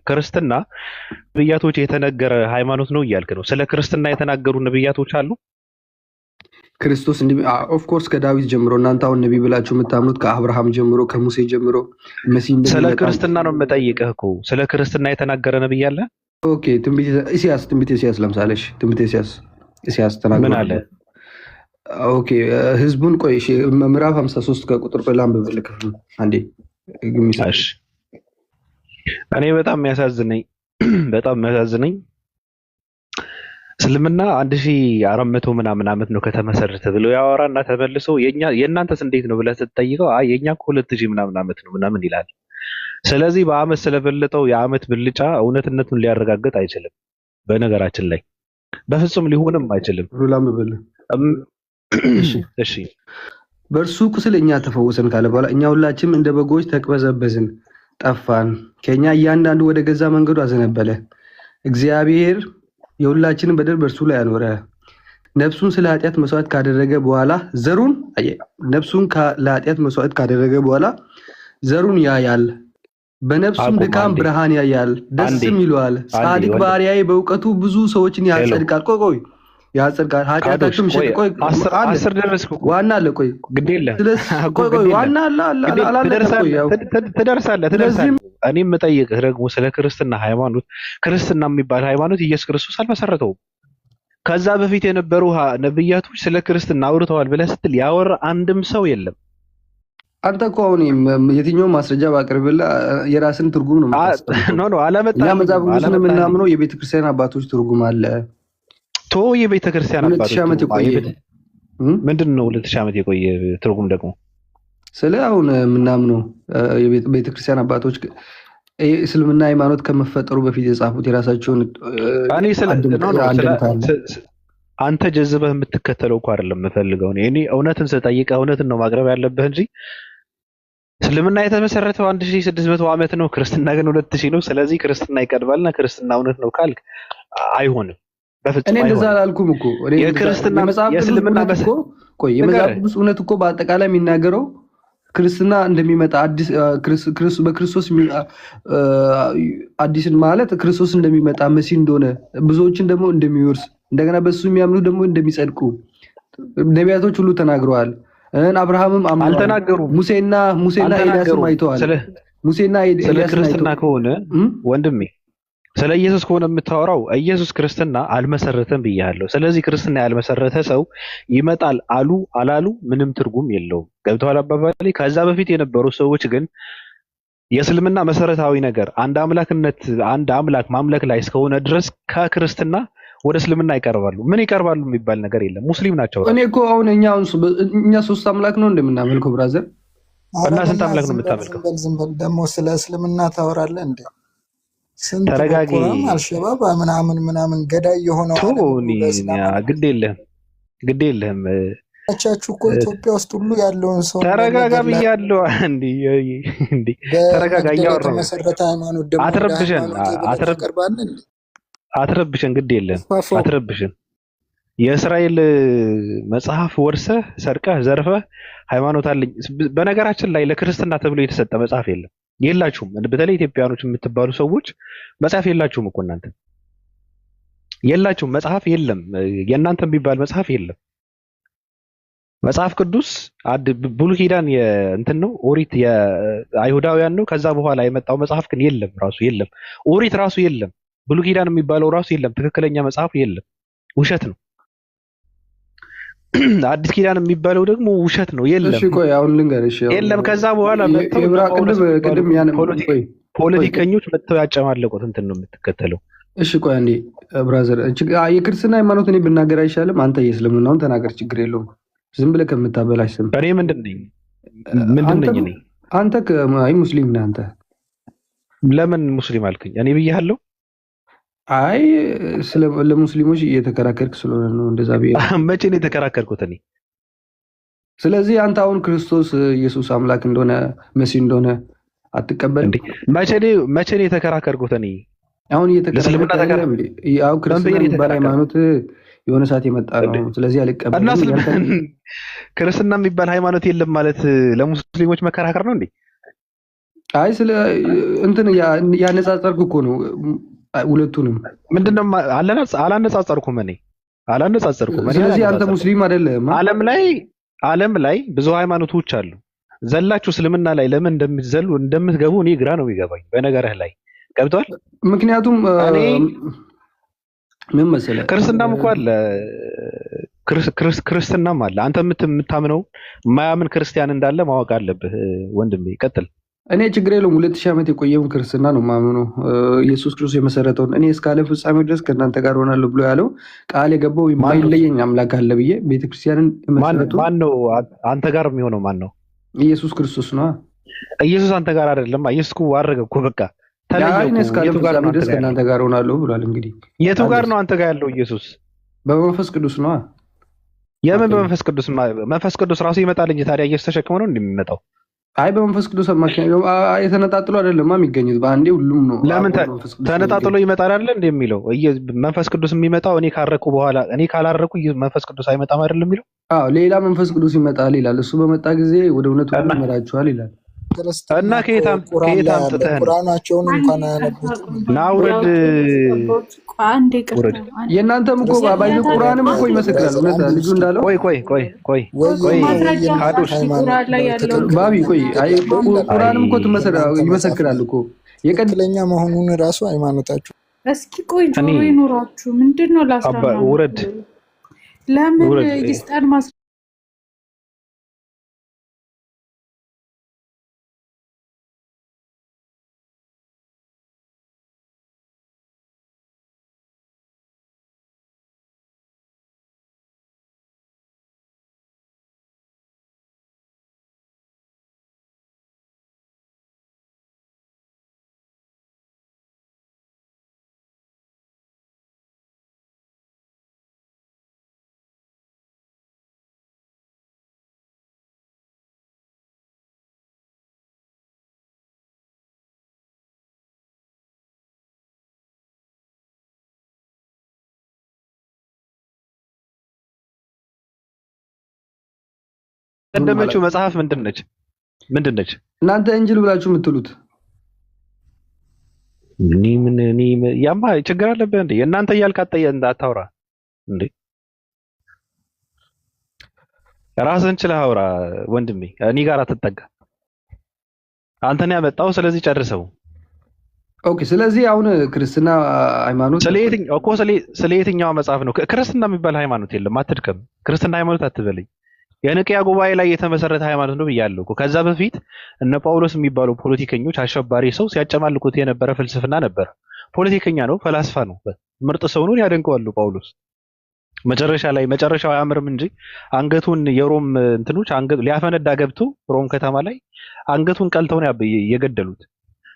ክርስትና ነብያቶች የተነገረ ሃይማኖት ነው እያልክ ነው? ስለ ክርስትና የተናገሩ ነብያቶች አሉ? ክርስቶስ ኦፍ ኮርስ ከዳዊት ጀምሮ እናንተ አሁን ነብይ ብላችሁ የምታምኑት ከአብርሃም ጀምሮ ከሙሴ ጀምሮ መሲህ ስለ እንደሚመጣ ክርስትና ነው የምጠይቅህ እኮ። ስለ ክርስትና የተናገረ ነብይ አለ? ኦኬ ትንቢተ ኢሳይያስ ለምሳሌ ትንቢተ ኢሳይያስ ተናግሮ ምን አለ? ኦኬ ህዝቡን ቆይ ምዕራፍ 53 ከቁጥር በላይ አንብብልህ ክፍል አንዴ እሺ። እኔ በጣም የሚያሳዝነኝ እስልምና 1400 ምናምን ዓመት ነው ከተመሰረተ ብሎ ያወራና ተመልሶ የእናንተስ እንዴት ነው ብለህ ስትጠይቀው አይ የኛ እኮ 2000 ምናምን ዓመት ነው ምናምን ይላል። ስለዚህ በአመት ስለበለጠው የአመት ብልጫ እውነትነቱን ሊያረጋግጥ አይችልም። በነገራችን ላይ በፍጹም ሊሆንም አይችልም። እሺ በእርሱ ቁስል እኛ ተፈወሰን ካለ በኋላ እኛ ሁላችንም እንደ በጎች ተቅበዘበዝን፣ ጠፋን፣ ከኛ እያንዳንዱ ወደ ገዛ መንገዱ አዘነበለ። እግዚአብሔር የሁላችንን በደል በእርሱ ላይ አኖረ። ነፍሱን ስለ ኃጢአት መስዋዕት ካደረገ በኋላ ዘሩን ያያል፣ በነፍሱም ድካም ብርሃን ያያል፣ ደስም ይለዋል። ጻድቅ ባሪያዬ በእውቀቱ ብዙ ሰዎችን ያጸድቃል። ቆይ ያጸድቃል፣ ኃጢአታቸውም ቆይ 10 ደረስኩ። ዋና አለ ቆይ ግድ የለም ቆይ ዋና አለ ትደርሳለህ። እኔ የምጠይቅህ ደግሞ ስለ ክርስትና ሃይማኖት፣ ክርስትና የሚባል ሃይማኖት ኢየሱስ ክርስቶስ አልመሰረተውም። ከዛ በፊት የነበሩ ነብያቶች ስለ ክርስትና አውርተዋል ብለህ ስትል ያወራ አንድም ሰው የለም። አንተ እኮ አሁን የትኛውን ማስረጃ ባቀርብልህ የራስን ትርጉም ነው የምታስበው። አላመጣም። እኛ መጽሐፍ ቅዱስን የምናምነው የቤተክርስቲያን አባቶች ትርጉም አለ። የቤተክርስቲያን አባቶች 2000 ዓመት የቆየ ምንድን ነው? 2000 ዓመት የቆየ ትርጉም ደግሞ ስለ አሁን የምናምነው ቤተክርስቲያን አባቶች እስልምና ሃይማኖት ከመፈጠሩ በፊት የጻፉት የራሳቸውን አንተ ጀዝበህ የምትከተለው እኮ አይደለም የምፈልገው። እኔ እውነትን ስጠይቅ እውነትን ነው ማቅረብ ያለብህ እንጂ እስልምና የተመሰረተው 1600 ዓመት ነው፣ ክርስትና ግን 2000 ነው። ስለዚህ ክርስትና ይቀድማልና ክርስትና እውነት ነው ካልክ አይሆንም። በፍጹም እኔ እንደዛ አላልኩም እኮ። የክርስትና የእስልምና የመጽሐፍ ቅዱስ እውነት እኮ በአጠቃላይ የሚናገረው ክርስትና እንደሚመጣ በክርስቶስ አዲስን ማለት ክርስቶስ እንደሚመጣ መሲህ እንደሆነ ብዙዎችን ደግሞ እንደሚወርስ እንደገና በሱ የሚያምኑ ደግሞ እንደሚጸድቁ ነቢያቶች ሁሉ ተናግረዋል። አብርሃምም አልተናገሩም። ሙሴና ኤልያስም አይተዋል። ስለ ክርስትና ከሆነ ወንድሜ ስለ ኢየሱስ ከሆነ የምታወራው ኢየሱስ ክርስትና አልመሰረተም ብያለሁ። ስለዚህ ክርስትና ያልመሰረተ ሰው ይመጣል አሉ አላሉ ምንም ትርጉም የለውም። ገብተዋል አባባሌ። ከዛ በፊት የነበሩ ሰዎች ግን የእስልምና መሰረታዊ ነገር አንድ አምላክ ማምለክ ላይ እስከሆነ ድረስ ከክርስትና ወደ እስልምና ይቀርባሉ። ምን ይቀርባሉ የሚባል ነገር የለም። ሙስሊም ናቸው። እኔ እኮ አሁን እኛ 3 አምላክ ነው እንደምናመልከው ብራዘር። እና ስንት አምላክ ነው የምታመልከው? ዝም በል ደግሞ ስለ እስልምና ታወራለህ እንዴ? ስንት ተረጋጊ። አልሸባብ ምናምን ገዳይ የሆነው ግድ የለህም ቻችሁ እኮ ኢትዮጵያ ውስጥ ሁሉ ያለውን ሰው ተረጋጋ ብያለሁ። ተረጋጋ። እያወራሁ መሰረተ ሃይማኖት ደግሞ አትረብሸን። ግድ የለህም አትረብሸን። የእስራኤል መጽሐፍ ወርሰህ ሰርቀህ ዘርፈህ ሃይማኖት አለኝ። በነገራችን ላይ ለክርስትና ተብሎ የተሰጠ መጽሐፍ የላችሁም። በተለይ ኢትዮጵያኖች የምትባሉ ሰዎች መጽሐፍ የላችሁም እኮ እናንተ የላችሁም። መጽሐፍ የለም። የእናንተ የሚባል መጽሐፍ የለም። መጽሐፍ ቅዱስ ብሉይ ኪዳን እንትን ነው። ኦሪት የአይሁዳውያን ነው። ከዛ በኋላ የመጣው መጽሐፍ ግን የለም። ራሱ የለም። ኦሪት ራሱ የለም። ብሉይ ኪዳን የሚባለው ራሱ የለም። ትክክለኛ መጽሐፍ የለም። ውሸት ነው። አዲስ ኪዳን የሚባለው ደግሞ ውሸት ነው። የለም። እሺ ቆይ አሁን ልንገርሽ የለም። ከዛ በኋላ ፖለቲከኞች መጥተው ያጨማለቁት እንትን ነው የምትከተለው። እሺ ቆይ አንዴ ብራዘር፣ የክርስትና ሃይማኖት እኔ ብናገር አይሻልም? አንተ የእስልምናውን ተናገር፣ ችግር የለውም። ዝም ብለህ ከምታበላሽ ስም እኔ ምንድን ነኝ እኔ? አንተ ሙስሊም ነህ አንተ። ለምን ሙስሊም አልከኝ? እኔ ብያለሁ? አይ ለሙስሊሞች እየተከራከርክ ስለሆነ ነው እንደዛ ብዬ። መቼ ነው የተከራከርኩት እኔ? ስለዚህ አንተ አሁን ክርስቶስ ኢየሱስ አምላክ እንደሆነ መሲህ እንደሆነ አትቀበልም? መቼ ነው የተከራከርኩት እኔ? አሁን እየተከራከርክ ያው ክርስትና የሚባል ሃይማኖት የሆነ ሰዓት የመጣ ነው። ስለዚህ አልቀበልም። ክርስትና የሚባል ሃይማኖት የለም ማለት ለሙስሊሞች መከራከር ነው እንዴ? አይ ስለ እንትን ያነጻጸርኩ እኮ ነው ሁለቱንም። ምንድነው አላነጻጸርኩም እኔ አላነጻጸርኩም። ስለዚህ አንተ ሙስሊም አይደለም። ዓለም ላይ ብዙ ሃይማኖቶች አሉ። ዘላችሁ እስልምና ላይ ለምን እንደምትዘሉ እንደምትገቡ እኔ ግራ ነው የሚገባኝ። በነገርህ ላይ ገብቷል። ምክንያቱም ምን መሰለህ ክርስትናም እኮ አለ ክርስትናም አለ። አንተ የምታምነው የማያምን ክርስቲያን እንዳለ ማወቅ አለብህ ወንድሜ። ቀጥል። እኔ ችግር የለውም 2000 ዓመት የቆየውን ክርስትና ነው ማምነው። ኢየሱስ ክርስቶስ የመሰረተውን እኔ እስከ ዓለም ፍጻሜ ድረስ ከእናንተ ጋር ሆናለሁ ብሎ ያለው ቃል የገባው የማይለየኝ አምላክ አለ ብዬ ቤተክርስቲያንን መሰረቱ። ማን ነው አንተ ጋር የሚሆነው? ማን ነው? ኢየሱስ ክርስቶስ ነው። ኢየሱስ አንተ ጋር አይደለም። ኢየሱስ እኮ አረገ እኮ በቃ ተለየው። የቱ ጋር ነው ድረስ ከእናንተ ጋር ሆናለሁ ብሏል። እንግዲህ የቱ ጋር ነው አንተ ጋር ያለው ኢየሱስ? በመንፈስ ቅዱስ ነው። የምን በመንፈስ ቅዱስ? መንፈስ ቅዱስ ራሱ ይመጣል እንጂ ታዲያ ኢየሱስ ተሸክሞ ነው እንደሚመጣው? አይ በመንፈስ ቅዱስ የተነጣጥሎ አይደለም የሚገኙት በአንዴ ሁሉም ነው። ለምን ተነጣጥሎ ይመጣል አይደል እንዴ የሚለው? መንፈስ ቅዱስ የሚመጣው እኔ ካረኩ በኋላ እኔ ካላረኩ መንፈስ ቅዱስ አይመጣም አይደል የሚለው? አዎ ሌላ መንፈስ ቅዱስ ይመጣል ይላል። እሱ በመጣ ጊዜ ወደ እውነቱ ይመራችኋል ይላል። እና ከየት አምጥተህ ቁርአናቸውን እንኳን አያነቡትም። ና ውረድ። የእናንተም እኮ ባባይ ቁርአንም እኮ ይመሰክራል። እውነት ልጁ እንዳለው ቆይ ባቢ ቆይ አይ ቁርአንም እኮ ይመሰክራል እኮ የቀጥለኛ መሆኑን ራሱ ሃይማኖታችሁ። እስኪ ቆይ ጆሮ ይኖራችሁ ምንድነው ላስራና ውረድ። ለምን ይስጣል ማስ እንደመጪው መጽሐፍ ምንድነች? እናንተ እንጅል ብላችሁ የምትሉት እኔ ያማ ችግር አለብህ እንዴ? እናንተ እያልካጠየ እንዳታውራ እንዴ? ራስህን ችለህ አውራ ወንድሜ። እኔ ጋር አትጠጋ። አንተን ያመጣው ስለዚህ ጨርሰው። ኦኬ። ስለዚህ አሁን ክርስትና ሃይማኖት ስለ የትኛው መጽሐፍ ነው? ክርስትና የሚባል ሃይማኖት የለም። አትድከም። ክርስትና ሃይማኖት አትበለኝ። የኒቅያ ጉባኤ ላይ የተመሰረተ ሃይማኖት ነው ብያለሁ እኮ። ከዛ በፊት እነ ጳውሎስ የሚባሉ ፖለቲከኞች አሸባሪ ሰው ሲያጨማልቁት የነበረ ፍልስፍና ነበር። ፖለቲከኛ ነው፣ ፈላስፋ ነው፣ ምርጥ ሰው ነው፣ ያደንቀዋሉ ጳውሎስ። መጨረሻው አያምርም እንጂ አንገቱን የሮም እንትኖች ሊያፈነዳ ገብቶ ሮም ከተማ ላይ አንገቱን ቀልተው ነው የገደሉት።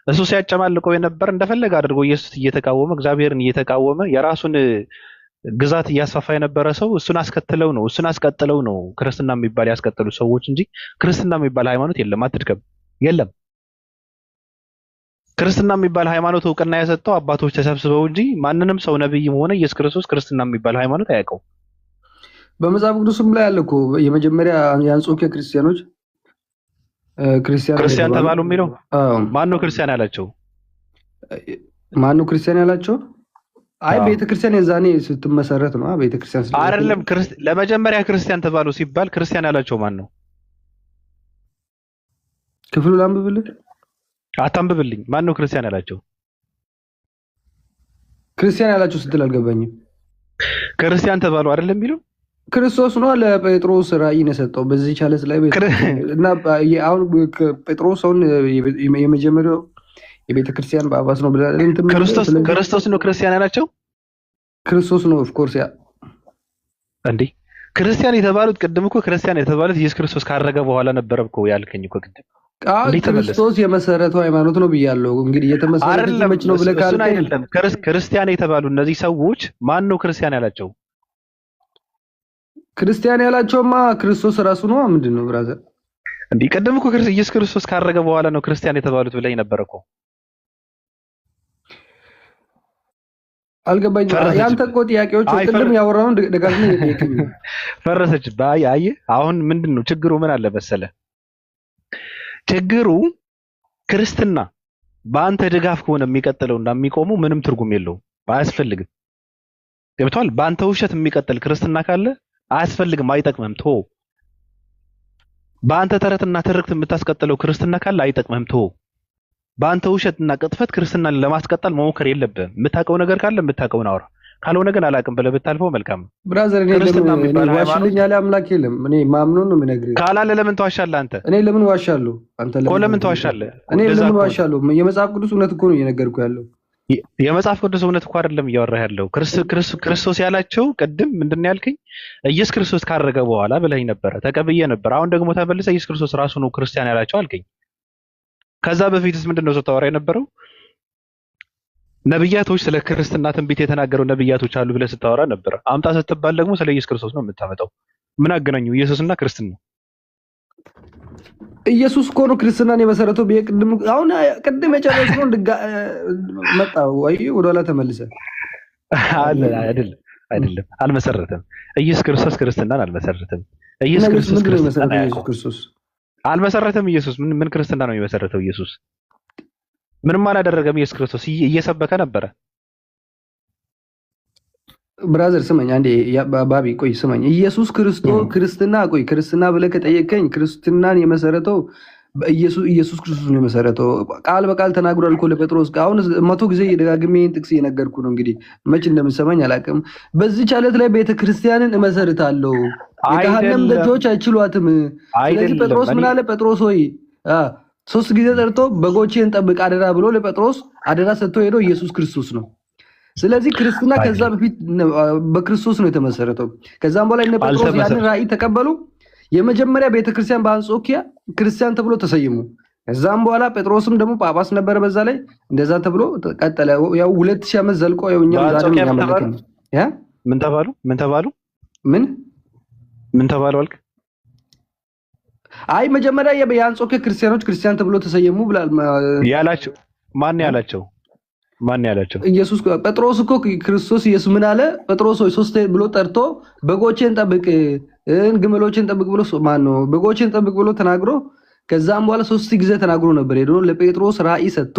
እሱ ሲያጨማልቀው የነበረ እንደፈለገ አድርጎ ኢየሱስ እየተቃወመ እግዚአብሔርን እየተቃወመ የራሱን ግዛት እያስፋፋ የነበረ ሰው እሱን አስቀጥለው ነው ክርስትና የሚባል ያስቀጠሉ ሰዎች እንጂ ክርስትና የሚባል ሃይማኖት የለም። አትድከም። የለም። ክርስትና የሚባል ሃይማኖት እውቅና የሰጠው አባቶች ተሰብስበው እንጂ ማንንም ሰው ነብይም ሆነ ኢየሱስ ክርስቶስ ክርስትና የሚባል ሃይማኖት አያውቀው። በመጽሐፍ ቅዱስም ላይ አለ እኮ የመጀመሪያ የአንጾኪያ ክርስቲያኖች ክርስቲያን ተባሉ የሚለው ማን ነው? ክርስቲያን ያላቸው ማን ነው? ክርስቲያን ያላቸው አይ ቤተክርስቲያን የዛኔ ስትመሰረት ነው። ቤተክርስቲያን አይደለም። ለመጀመሪያ ክርስቲያን ተባሉ ሲባል ክርስቲያን ያላቸው ማን ነው? ክፍሉን አንብብልኝ። አታንብብልኝ። ማን ነው ክርስቲያን ያላቸው? ክርስቲያን ያላቸው ስትል አልገባኝም። ክርስቲያን ተባሉ አይደለም የሚለው ክርስቶስ ነው ለጴጥሮስ ራእይን የሰጠው በዚህ ቻለስ ላይ እና አሁን ጴጥሮስን የመጀመሪያው የቤተክርስቲያን ባባስ ነው ብለህ ክርስቶስ ነው ክርስቲያን ያላቸው? ክርስቶስ ነው ኦፍ ኮርስ ያ እንዴ ክርስቲያን የተባሉት ቅድም እኮ ክርስቲያን የተባሉት ኢየሱስ ክርስቶስ ካረገ በኋላ ነበር እኮ ያልከኝ እኮ ቅድም። ክርስቶስ የመሰረተው ሃይማኖት ነው ብያለሁ። እንግዲህ የተመሰረተው መች ነው ብለህ ካልከኝ አይደለም። ክርስቲያን የተባሉ እነዚህ ሰዎች ማን ነው ክርስቲያን ያላቸው? ክርስቲያን ያላቸውማ ክርስቶስ ራሱ ነው። ምንድን ነው ብራዘር? እንዴ ቅድም እኮ ኢየሱስ ክርስቶስ ካረገ በኋላ ነው ክርስቲያን የተባሉት ብለኝ ነበር እኮ። አልገባኝም። ያንተ እኮ ጥያቄዎች ቅድም ያወራውን ደጋግመህ እየጠየቀኝ ፈረሰች። አየህ አሁን ምንድነው ችግሩ? ምን አለ መሰለህ ችግሩ ክርስትና በአንተ ድጋፍ ከሆነ የሚቀጥለውና የሚቆመው ምንም ትርጉም የለውም፣ አያስፈልግም። ገብቷል? በአንተ ውሸት የሚቀጥል ክርስትና ካለ አያስፈልግም፣ አይጠቅምም፣ ቶ በአንተ ተረትና ትርክት የምታስቀጥለው ክርስትና ካለ አይጠቅምም፣ ቶ በአንተ ውሸትና ቅጥፈት ክርስትናን ለማስቀጠል መሞከር የለብህም። የምታውቀው ነገር ካለ የምታውቀውን አውራ፣ ካልሆነ ግን አላውቅም ብለህ ብታልፈው መልካም ነው። ብራዘር እኔ ዋሽልኝ ያለ አምላክ የለም። እኔ ማምኑን ነው የምነግርህ። ካላለ ለምን ተዋሻለህ አንተ? እኔ ለምን ዋሻለሁ? አንተ ለምን ተዋሻለህ? እኔ ለምን ዋሻለሁ? የመጽሐፍ ቅዱስ እውነት እኮ ነው እየነገርኩህ ያለው። የመጽሐፍ ቅዱስ እውነት እኮ አይደለም እያወራህ ያለው። ክርስቶስ ያላቸው ቅድም ምንድን ነው ያልከኝ? ኢየሱስ ክርስቶስ ካረገ በኋላ ብለኸኝ ነበረ፣ ተቀብዬ ነበር። አሁን ደግሞ ተመልሰህ ኢየሱስ ክርስቶስ ራሱ ነው ክርስቲያን ያላቸው አልከኝ። ከዛ በፊትስ ምንድን ነው ስታወራ የነበረው? ነብያቶች ስለ ክርስትና ትንቢት የተናገሩ ነብያቶች አሉ ብለህ ስታወራ ነበር። አምጣ ስትባል ደግሞ ስለ ኢየሱስ ክርስቶስ ነው የምታመጣው። ምን አገናኘው ኢየሱስና ክርስትና? ኢየሱስ እኮ ነው ክርስትናን የመሰረተው። ቅድም የጨረስነው መጣ ወይ ወደኋላ ተመልሰህ አይደለም፣ አልመሰረተም። ኢየሱስ ክርስቶስ ክርስትናን አልመሰረተም። ኢየሱስ ክርስቶስ አልመሰረተም። ኢየሱስ ምን ክርስትና ነው የመሰረተው? ኢየሱስ ምንም አላደረገም። ኢየሱስ ክርስቶስ እየሰበከ ነበረ። ብራዘር ስማኝ አንዴ፣ ባቢ ቆይ ስማኝ። ኢየሱስ ክርስቶስ ክርስትና ብለህ ከጠየቀኝ ክርስትናን የመሰረተው ኢየሱስ ክርስቶስ ነው የመሰረተው። ቃል በቃል ተናግሯል እኮ ለጴጥሮስ። አሁን 100 ጊዜ የደጋግሜ ጥቅስ እየነገርኩ ነው። እንግዲህ መች እንደምሰማኝ አላውቅም። በዚህ ዓለት ላይ ቤተክርስቲያንን እመሰርታለሁ፣ የገሃነም ደጆች አይችሏትም። ስለዚህ ጴጥሮስ ምን አለ? ጴጥሮስ ሆይ 3 ጊዜ ጠርቶ በጎቼን ጠብቅ አደራ ብሎ ለጴጥሮስ አደራ ሰጥቶ ሄዶ ኢየሱስ ክርስቶስ ነው። ስለዚህ ክርስትና ከዛ በፊት በክርስቶስ ነው የተመሰረተው። ከዛም በኋላ እነ ጴጥሮስ ያንን ራእይ ተቀበሉ። የመጀመሪያ ቤተክርስቲያን በአንጾኪያ ክርስቲያን ተብሎ ተሰየሙ። ከዛም በኋላ ጴጥሮስም ደግሞ ጳጳስ ነበረ በዛ ላይ እንደዛ ተብሎ ቀጠለ። ያው 2000 ዓመት ዘልቆ ያው እኛም ዛሬ ያመለከን ምን ተባሉ አልክ? አይ መጀመሪያ የአንጾኪያ ክርስቲያኖች ክርስቲያን ተብሎ ተሰየሙ ብላል ያላቸው። ማን ያላቸው? ኢየሱስ። ጴጥሮስ እኮ ክርስቶስ ኢየሱስ ምን አለ? ጴጥሮስ ሆይ 3 ብሎ ጠርቶ በጎቼን ጠብቅ፣ ግመሎቼን ጠብቅ ብሎ በጎቼን ጠብቅ ብሎ ተናግሮ ከዛም በኋላ 3 ጊዜ ተናግሮ ነበር። ሄዶ ለጴጥሮስ ራእይ ሰጥቶ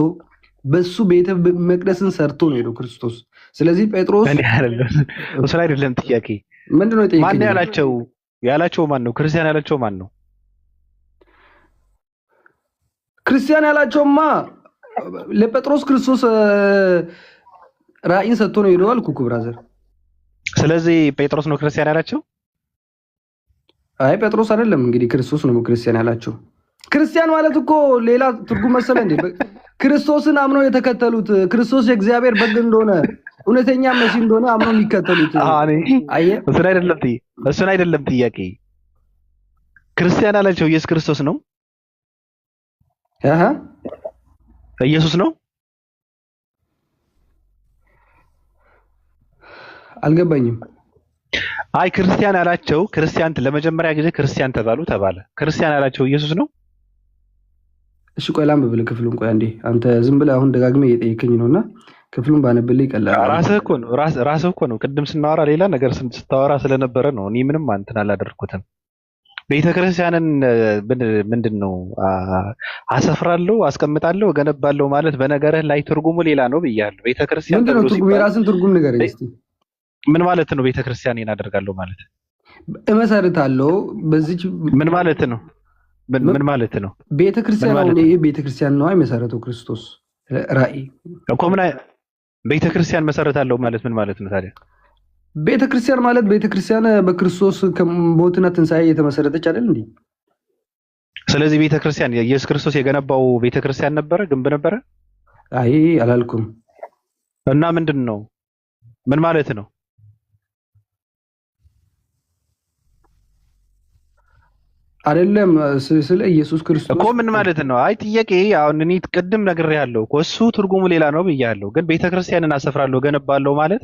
በሱ ቤተ መቅደስን ሰርቶ ነው ሄዶ ክርስቶስ። ስለዚህ ጴጥሮስ እሱ አይደለም ጥያቄ። ምንድነው ጥያቄ? ማን ያላቸው ማን ነው? ክርስቲያን ያላቸው ማን ነው? ክርስቲያን ያላቸውማ ለጴጥሮስ ክርስቶስ ራእይን ሰጥቶ ነው ሄዶ አልኩ ብራዘር። ስለዚህ ጴጥሮስ ነው ክርስቲያን ያላቸው? አይ ጴጥሮስ አይደለም እንግዲህ ክርስቶስ ነው ክርስቲያን ያላቸው። ክርስቲያን ማለት እኮ ሌላ ትርጉም መሰለ እንዴ? ክርስቶስን አምነው የተከተሉት ክርስቶስ የእግዚአብሔር በግ እንደሆነ እውነተኛ መሲህ እንደሆነ አምነው የሚከተሉት። እሱን አይደለም ጥያቄ። ክርስቲያን ያላቸው ኢየሱስ ክርስቶስ ነው? ኢየሱስ ነው? አልገባኝም። አይ ክርስቲያን ያላቸው ለመጀመሪያ ጊዜ ክርስቲያን ተባለ። ክርስቲያን ያላቸው ኢየሱስ ነው? እሺ ቆይ ላንብብልህ ክፍሉን። ቆይ አንዴ አንተ ዝም ብለህ አሁን ደጋግመህ እየጠየከኝ ነውና ክፍሉን ባነብልህ ይቀላል። ራስህ እኮ ነው ቅድም ስናወራ ሌላ ነገር ስታወራ ስለነበረ ነው። እኔ ምንም አንተን አላደረኩትም። ቤተክርስቲያንን ምንድነው አሰፍራለሁ፣ አስቀምጣለሁ፣ እገነባለሁ ማለት በነገርህ ላይ ትርጉሙ ሌላ ነው ብያለሁ። ቤተክርስቲያን ምንድነው ትርጉሙ? የራስን ትርጉም ንገረኝ እስቲ። ምን ማለት ነው ቤተክርስቲያንን አደርጋለሁ ማለት? እመሰርታለሁ። በዚህ ምን ማለት ነው? ምን ማለት ነው? ቤተክርስቲያን ነው። ይሄ ቤተክርስቲያን ነው የመሰረተው ክርስቶስ ራእይ እኮ። ምን ቤተክርስቲያን መሰረታለሁ ማለት ምን ማለት ነው ታዲያ? ቤተክርስቲያን ማለት ቤተክርስቲያን በክርስቶስ ሞትና ትንሣኤ የተመሰረተች አይደል እንዴ? ስለዚህ ቤተክርስቲያን ኢየሱስ ክርስቶስ የገነባው ቤተክርስቲያን ነበረ፣ ግንብ ነበረ? አይ አላልኩም። እና ምንድነው? ምን ማለት ነው? አይደለም ስለ ኢየሱስ ክርስቶስ እኮ ምን ማለት ነው? አይ ጥያቄ አሁን እኔ ቅድም ነግሬሃለሁ እኮ እሱ ትርጉሙ ሌላ ነው ብያለሁ። ግን ቤተክርስቲያንን አሰፍራለሁ ገነባለሁ ማለት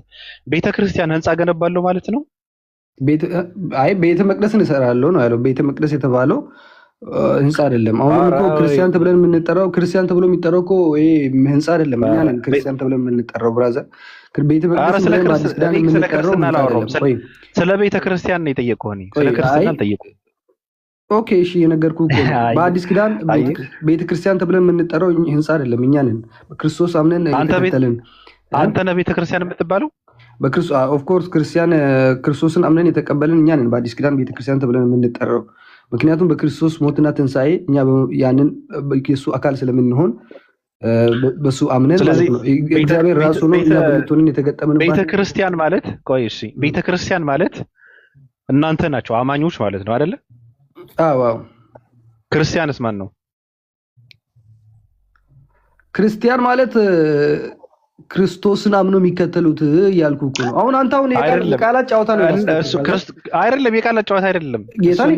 ቤተክርስቲያን ህንጻ ገነባለሁ ማለት ነው? ቤተ መቅደስን እሰራለሁ ነው ያለው። ቤተ መቅደስ የተባለው ህንጻ አይደለም። አሁን እኮ ክርስቲያን ተብለን የምንጠራው ክርስቲያን ተብሎ የሚጠራው እኮ ይሄ ህንጻ አይደለም። እኛ ነን ክርስቲያን ተብለን የምንጠራው ብራዘር። ቤተ መቅደስ ስለ ክርስቲያን አላወራሁም። ስለ ቤተክርስቲያን ነው የጠየቅኩህ እኔ። ስለ ክርስቲያን አልጠየቅኩም። ኦኬ እሺ የነገርኩህ እኮ በአዲስ ኪዳን ቤተክርስቲያን ተብለን የምንጠራው ህንጻ አይደለም፣ እኛ ነን። በክርስቶስ አምነን የተከተልን። አንተ ነህ ቤተክርስቲያን የምትባለው? በክርስቶስ ኦፍ ኮርስ ክርስቶስን አምነን የተቀበልን እኛ ነን በአዲስ ኪዳን ቤተክርስቲያን ተብለን የምንጠራው። ምክንያቱም በክርስቶስ ሞትና ትንሣኤ እኛ ያንን የሱ አካል ስለምንሆን በሱ አምነን ማለት ነው። እግዚአብሔር ራሱ ነው እኛ በልቶንን የተገጠመን። ቤተክርስቲያን ማለት ቆይ እሺ፣ ቤተክርስቲያን ማለት እናንተ ናቸው አማኞች ማለት ነው አይደለ? አዎ። ክርስቲያንስ ማን ነው? ክርስቲያን ማለት ክርስቶስን አምኖ የሚከተሉት ያልኩ እኮ ነው። አሁን አንተ የቃላት ጨዋታ ነው አይደለም፣ የቃላት ጨዋታ አይደለም።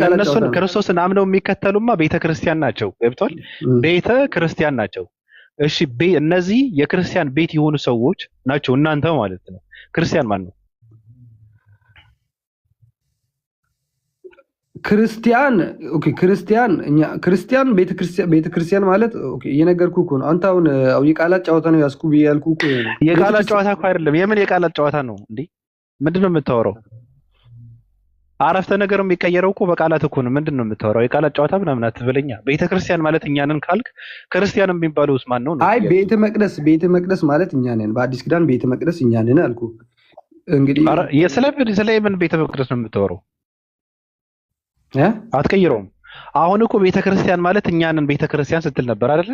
እነሱን ክርስቶስን አምነው የሚከተሉማ ቤተክርስቲያን ናቸው። ገብቷል? ቤተክርስቲያን ናቸው። እሺ፣ እነዚህ የክርስቲያን ቤት የሆኑ ሰዎች ናቸው እናንተ ማለት ነው። ክርስቲያን ማን ነው? ክርስቲያን ኦኬ፣ ክርስቲያን ቤተክርስቲያን ማለት ኦኬ፣ እየነገርኩህ እኮ ነው። አንተ አሁን የቃላት ጨዋታ ነው ያስኩ ያልኩህ እኮ ነው። የቃላት ጨዋታ እኮ አይደለም። የምን የቃላት ጨዋታ ነው እንዴ? ምንድነው የምታወራው? አረፍተ ነገር የሚቀየረው እኮ በቃላት እኮ ነው። ምንድነው የምታወራው? የቃላት ጨዋታ ምናምን አትበለኛ። ቤተክርስቲያን ማለት እኛ ነን ካልክ ክርስቲያን የሚባለውስ ማን ነው? አይ ቤተ መቅደስ ማለት እኛ ነን። በአዲስ ኪዳን ቤተ መቅደስ እኛ ነን አልኩህ። እንግዲህ ስለ ምን ቤተ መቅደስ ነው የምታወራው? አትቀይረውም። አሁን እኮ ቤተክርስቲያን ማለት እኛንን ቤተክርስቲያን ስትል ነበር አይደለ?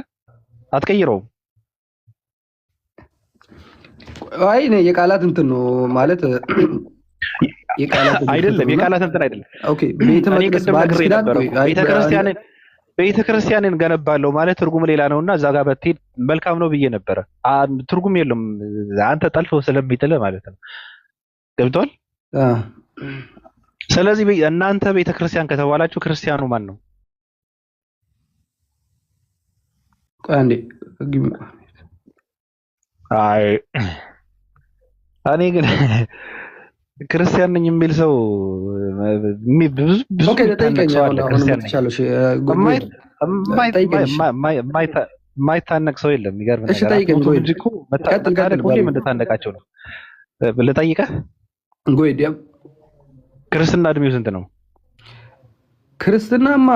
አትቀይረውም። አይ ነው የቃላት እንትን ነው ማለት የቃላት አይደለም፣ የቃላት እንትን አይደለም። ኦኬ ቤተክርስቲያንን ገነባለሁ ማለት ትርጉም ሌላ ነውና እዛ ጋር በትሄድ መልካም ነው ብዬ ነበረ። ትርጉም የለውም አንተ ጠልፈው ስለሚጥል ማለት ነው። ገብቷል? ስለዚህ እናንተ ቤተክርስቲያን ከተባላችሁ ክርስቲያኑ ማን ነው? አንዴ አይ እኔ ግን ክርስቲያን ነኝ የሚል ሰው ብዙ የማይታነቅ ሰው የለም። የሚገርም ነገር እንጂ እኮ ሁሌም እንደታነቃቸው ነው። ልጠይቀህ ክርስትና እድሜው ስንት ነው? ክርስትናማ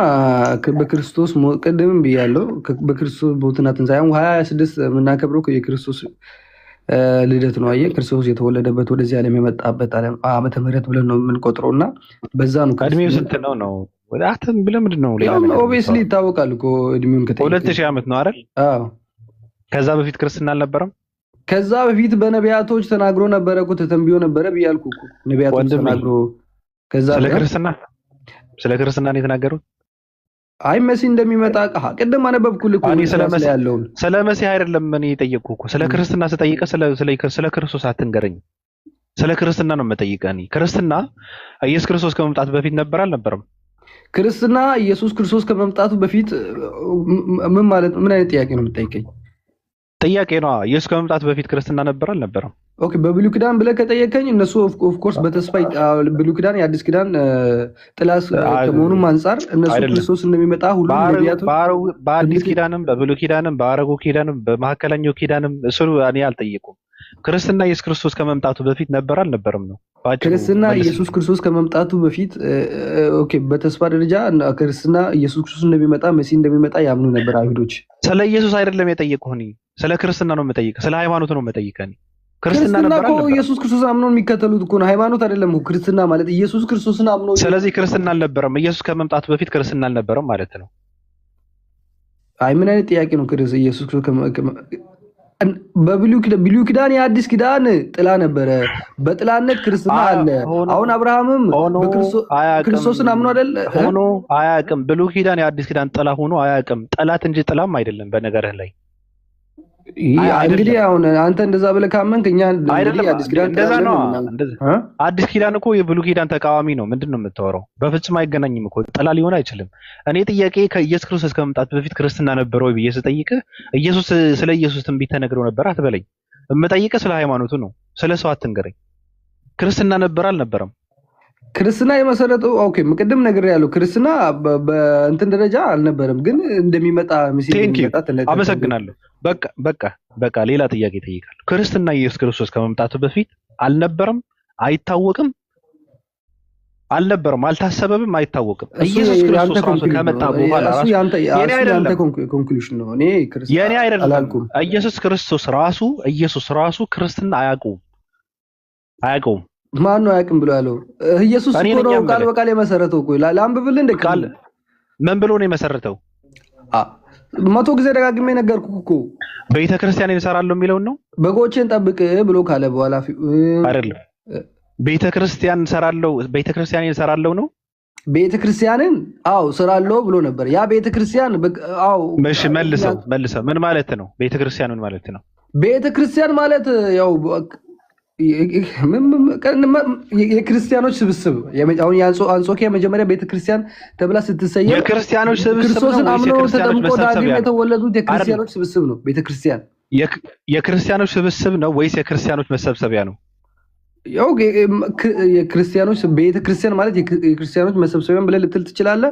በክርስቶስ ቅድምም ብያለሁ። በክርስቶስ ሞትና ትንሣኤ 26 የምናከብረው የክርስቶስ ልደት ነው። አየህ ክርስቶስ የተወለደበት ወደዚህ ዓለም የመጣበት ዓመተ ምህረት ብለን ነው የምንቆጥረው እና በዛ ነው። እድሜው ስንት ነው ነው? ወደ አተም ብለህ ምንድን ነው ሌላ ነገር ኦብቪየስሊ ይታወቃል እኮ እድሜውን ከተጠየቀ 2000 ዓመት ነው አይደል? አዎ። ከዛ በፊት ክርስትና አልነበረም? ከዛ በፊት በነቢያቶች ተናግሮ ነበረ እኮ ተተንብዮ ነበረ ብያልኩ እኮ ነቢያቶች ተናግሮ ከዛ ስለ ክርስትና ነው የተናገሩት። አይ መሲህ እንደሚመጣ ቅድም አነበብኩልህ እኮ ስለ መሲህ አይደለም እኔ የጠየቅኩህ እኮ ስለ ክርስትና ስጠይቅህ ስለ ክርስቶስ አትንገረኝ። ስለ ክርስትና ነው የምጠይቅህ። እኔ ክርስትና ኢየሱስ ክርስቶስ ከመምጣቱ በፊት ነበር አልነበረም? ክርስትና ኢየሱስ ክርስቶስ ከመምጣቱ በፊት ምን ማለት ምን አይነት ጥያቄ ነው የምጠይቀኝ? ጥያቄ ነው። ኢየሱስ ከመምጣቱ በፊት ክርስትና ነበር አልነበረም? ኦኬ በብሉይ ኪዳን ብለህ ከጠየቀኝ እነሱ ኦፍ ኮርስ በተስፋ ብሉይ ኪዳን የአዲስ ኪዳን ጥላስ ከመሆኑም አንፃር እነሱ ክርስቶስ እንደሚመጣ ሁሉ ነቢያቱ በአዲስ ኪዳንም በብሉይ ኪዳንም በአረጉ ኪዳንም በመካከለኛው ኪዳንም እሱ እኔ አልጠየቁም። ክርስትና ኢየሱስ ክርስቶስ ከመምጣቱ በፊት ነበር አልነበረም ነው? ክርስትና ኢየሱስ ክርስቶስ ከመምጣቱ በፊት ኦኬ በተስፋ ደረጃ ክርስትና ኢየሱስ ክርስቶስ እንደሚመጣ መሲህ እንደሚመጣ ያምኑ ነበር አይሁዶች። ስለ ኢየሱስ አይደለም የጠየቁህ፣ እኔ ስለ ክርስትና ነው የምጠይቅህ፣ ስለ ሃይማኖት ነው የምጠይቅህ። እኔ ክርስትና እኮ ኢየሱስ ክርስቶስ አምኖ የሚከተሉት እኮ ነው። ሃይማኖት አይደለም ክርስትና ማለት ኢየሱስ ክርስቶስን አምኖ። ስለዚህ ክርስትና አልነበረም። ኢየሱስ ከመምጣቱ በፊት ክርስትና አልነበረም ማለት ነው። አይ ምን አይነት ጥያቄ ነው? ኢየሱስ በብሉይ ኪዳን የአዲስ ኪዳን ጥላ ነበረ። በጥላነት ክርስትና አለ። አሁን አብርሃምም ክርስቶስን አምኖ አይደል ሆኖ አያውቅም። ብሉይ ኪዳን የአዲስ ኪዳን ጥላ ሆኖ አያውቅም። ጠላት እንጂ ጥላም አይደለም። በነገርህ ላይ እንግዲህ አሁን አንተ እንደዛ ብለህ ካመንክ እኛ እንግዲህ አዲስ ኪዳን እንደዛ ነው። አዲስ ኪዳን እኮ የብሉይ ኪዳን ተቃዋሚ ነው። ምንድን ነው የምታወራው? በፍጹም አይገናኝም እኮ ጥላ ሊሆን አይችልም። እኔ ጥያቄ ከኢየሱስ ክርስቶስ ከመምጣት በፊት ክርስትና ነበረ ወይ ብዬ ስጠይቅህ ስለ ኢየሱስ ትንቢት ተነግሮ ነበር አትበለኝ። የምጠይቅህ ስለ ሃይማኖቱ ነው። ስለ ሰው አትንገረኝ። ክርስትና ነበር አልነበረም? ክርስትና የመሰረተው ኦኬ ቅድም ነግሬያለሁ። ክርስትና በእንትን ደረጃ አልነበረም፣ ግን እንደሚመጣ አመሰግናለሁ። በቃ ሌላ ጥያቄ እጠይቃለሁ። ክርስትና ኢየሱስ ክርስቶስ ከመምጣቱ በፊት አልነበረም? አይታወቅም? አልነበረም፣ አልታሰበም፣ አይታወቅም። ኢየሱስ ክርስቶስ ራሱ ከመጣ በኋላ ራሱ ያንተ ኮንክሉዥን ነው። እኔ የኔ አይደለም። ኢየሱስ ራሱ ክርስትና አያውቀውም። ማን ነው አያውቅም ብሎ ያለው? ኢየሱስ እኮ ነው ቃል በቃል የመሰረተው። እኮ ላንብብልህ እንደ ቃል ምን ብሎ ነው የመሰረተው? 100 ጊዜ ደጋግሜ ነገርኩህ እኮ ቤተክርስቲያን እሰራለሁ የሚለውን ነው። በጎችን ጠብቅ ብሎ ካለ በኋላ አይደለም ቤተክርስቲያን እሰራለሁ ነው። ቤተክርስቲያንን እሰራለሁ ብሎ ነበር። ያ ቤተክርስቲያን እሺ መልሰው ምን ማለት ነው? ቤተክርስቲያን ምን ማለት ነው? ቤተክርስቲያን ማለት ያው የክርስቲያኖች ስብስብ አሁን አንጾኪያ መጀመሪያ ቤተክርስቲያን ተብላ ስትሰየም የክርስቲያኖች ስብስብ ክርስቶስን አምነው ተጠምቀው ዳግም የተወለዱት የክርስቲያኖች ስብስብ ነው። ቤተክርስቲያን የክርስቲያኖች ስብስብ ነው ወይስ የክርስቲያኖች መሰብሰቢያ ነው? ያው የክርስቲያኖች ቤተክርስቲያን ማለት የክርስቲያኖች መሰብሰቢያ ብለህ ልትል ትችላለህ።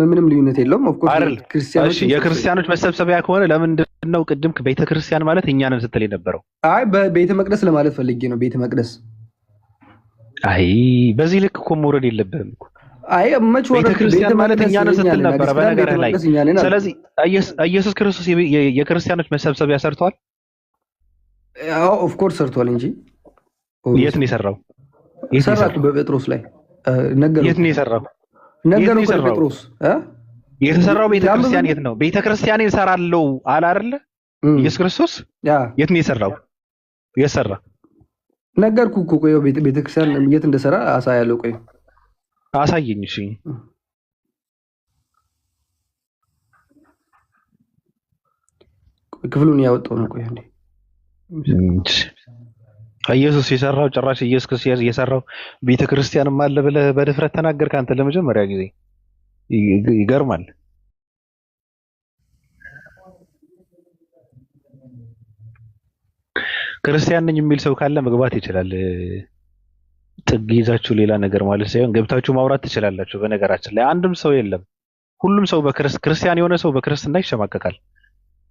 ምንም ልዩነት የለውም። ኦፍ ኮርስ የክርስቲያኖች መሰብሰቢያ ከሆነ ለምንድን ነው ቅድም ቤተክርስቲያን ማለት እኛ ነን ስትል የነበረው? አይ በቤተ መቅደስ ለማለት ፈልጌ ነው። ቤተ መቅደስ በዚህ ልክ እኮ መውረድ የለብህም እኮ። መች ወረድክ? ቤተክርስቲያን ማለት እኛ ነን ስትል ነበረ በነገር ላይ። ስለዚህ ኢየሱስ ክርስቶስ የክርስቲያኖች መሰብሰቢያ ሰርቷል? ኦፍ ኮርስ ሰርቷል እንጂ የት ነው የሰራው? ሰራኩ በጴጥሮስ ላይ ነገርኩ። የት ነው የሰራው? ነገርኩ በጴጥሮስ የተሰራው ቤተክርስቲያን የት ነው? ቤተክርስቲያን እሰራለሁ አለ አይደለ ኢየሱስ ክርስቶስ? የት ነው የሰራው? የሰራ ነገርኩ እኮ። ቆይ ቤተክርስቲያን የት እንደሰራ አሳያለሁ። ቆይ አሳየኝ። እሺ ክፍሉን ያወጣው ነው። ቆይ አንዴ ኢየሱስ የሰራው ጭራሽ ኢየሱስ ክርስቶስ የሰራው ቤተክርስቲያንም አለ ብለህ በድፍረት ተናገርክ አንተ ለመጀመሪያ ጊዜ። ይገርማል። ክርስቲያን ነኝ የሚል ሰው ካለ መግባት ይችላል። ጥግ ይዛችሁ ሌላ ነገር ማለት ሳይሆን ገብታችሁ ማውራት ትችላላችሁ። በነገራችን ላይ አንድም ሰው የለም። ሁሉም ሰው ክርስቲያን የሆነ ሰው በክርስትና ይሸማቀቃል፣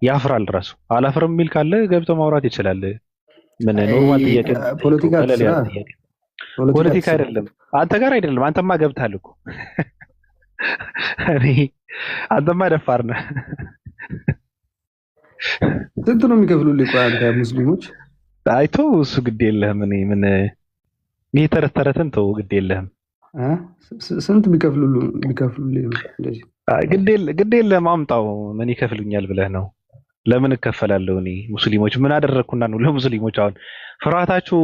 ያፍራል። ራሱ አላፍርም የሚል ካለ ገብቶ ማውራት ይችላል። ምን ኖርማል ጥያቄ። ፖለቲካ አይደለም፣ አንተ ጋር አይደለም። አንተማ ገብታል እኮ አንተማ ደፋር ነህ። ስንት ነው የሚከፍሉልህ? ቆይ አንተ ሙስሊሞች አይቶ እሱ ግድ የለህም። ምን ይሄ ተረተረተን ተው፣ ግድ የለህም። ስንት ቢከፍሉልህ እንደዚህ ግድ የለህም። አምጣው። ምን ይከፍሉኛል ብለህ ነው? ለምን እከፈላለሁ? እኔ ሙስሊሞች ምን አደረግኩና ነው ለሙስሊሞች አሁን ፍርሃታችሁ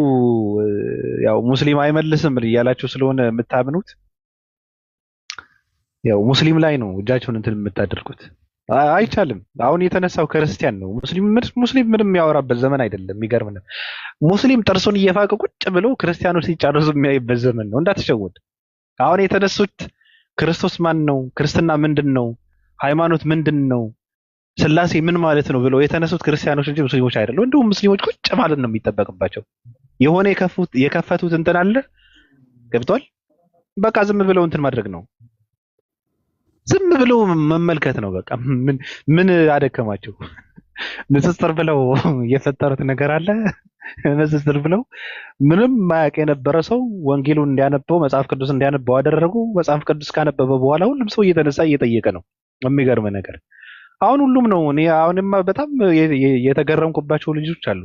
ያው ሙስሊም አይመልስም እያላችሁ ስለሆነ የምታምኑት ያው ሙስሊም ላይ ነው እጃችሁን እንትን የምታደርጉት። አይቻልም። አሁን የተነሳው ክርስቲያን ነው። ሙስሊም ምንም የሚያወራበት ዘመን አይደለም። የሚገርም ነው። ሙስሊም ጥርሱን እየፋቀ ቁጭ ብሎ ክርስቲያኖች ሲጫረሱ የሚያይበት ዘመን ነው። እንዳትሸወድ። አሁን የተነሱት ክርስቶስ ማን ነው፣ ክርስትና ምንድን ነው፣ ሃይማኖት ምንድን ነው፣ ስላሴ ምን ማለት ነው ብለው የተነሱት ክርስቲያኖች እንጂ ሙስሊሞች አይደሉም። እንዲሁም ሙስሊሞች ቁጭ ማለት ነው የሚጠበቅባቸው። የሆነ የከፈቱት እንትን አለ፣ ገብቷል። በቃ ዝም ብለው እንትን ማድረግ ነው፣ ዝም ብለው መመልከት ነው። በቃ ምን አደከማቸው? ንጽጽር ብለው የፈጠሩት ነገር አለ። ንጽጽር ብለው ምንም ማያውቅ የነበረ ሰው ወንጌሉን እንዲያነበው መጽሐፍ ቅዱስ እንዲያነበው አደረጉ። መጽሐፍ ቅዱስ ካነበበ በኋላ ሁሉም ሰው እየተነሳ እየጠየቀ ነው። የሚገርም ነገር አሁን ሁሉም ነው። እኔ አሁንማ በጣም የተገረምኩባቸው ልጆች አሉ።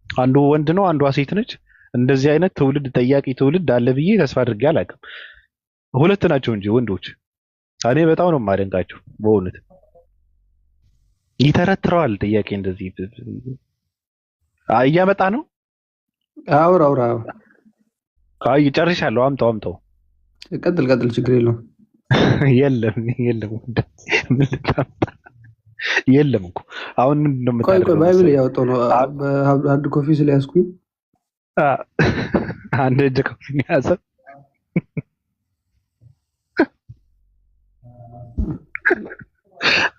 አንዱ ወንድ ነው፣ አንዷ ሴት ነች። እንደዚህ አይነት ትውልድ ጠያቂ ትውልድ አለ ብዬ ተስፋ አድርጌ አላውቅም። ሁለት ናቸው እንጂ ወንዶች። እኔ በጣም ነው የማደንቃቸው በእውነት። ይተረትረዋል ጥያቄ እንደዚህ እያመጣ ነው። አውራ ጨርሻለሁ። አምጣው። ቀጥል፣ ችግር የለውም። የለም የለም እኮ አሁን ምንድን ነው የምታደርገው? ቆይ ባይብል ያወጣው ነው። በሃርድ ኮፒ ስለያዝኩኝ አንድ እጅ ኮፒ ያዘ።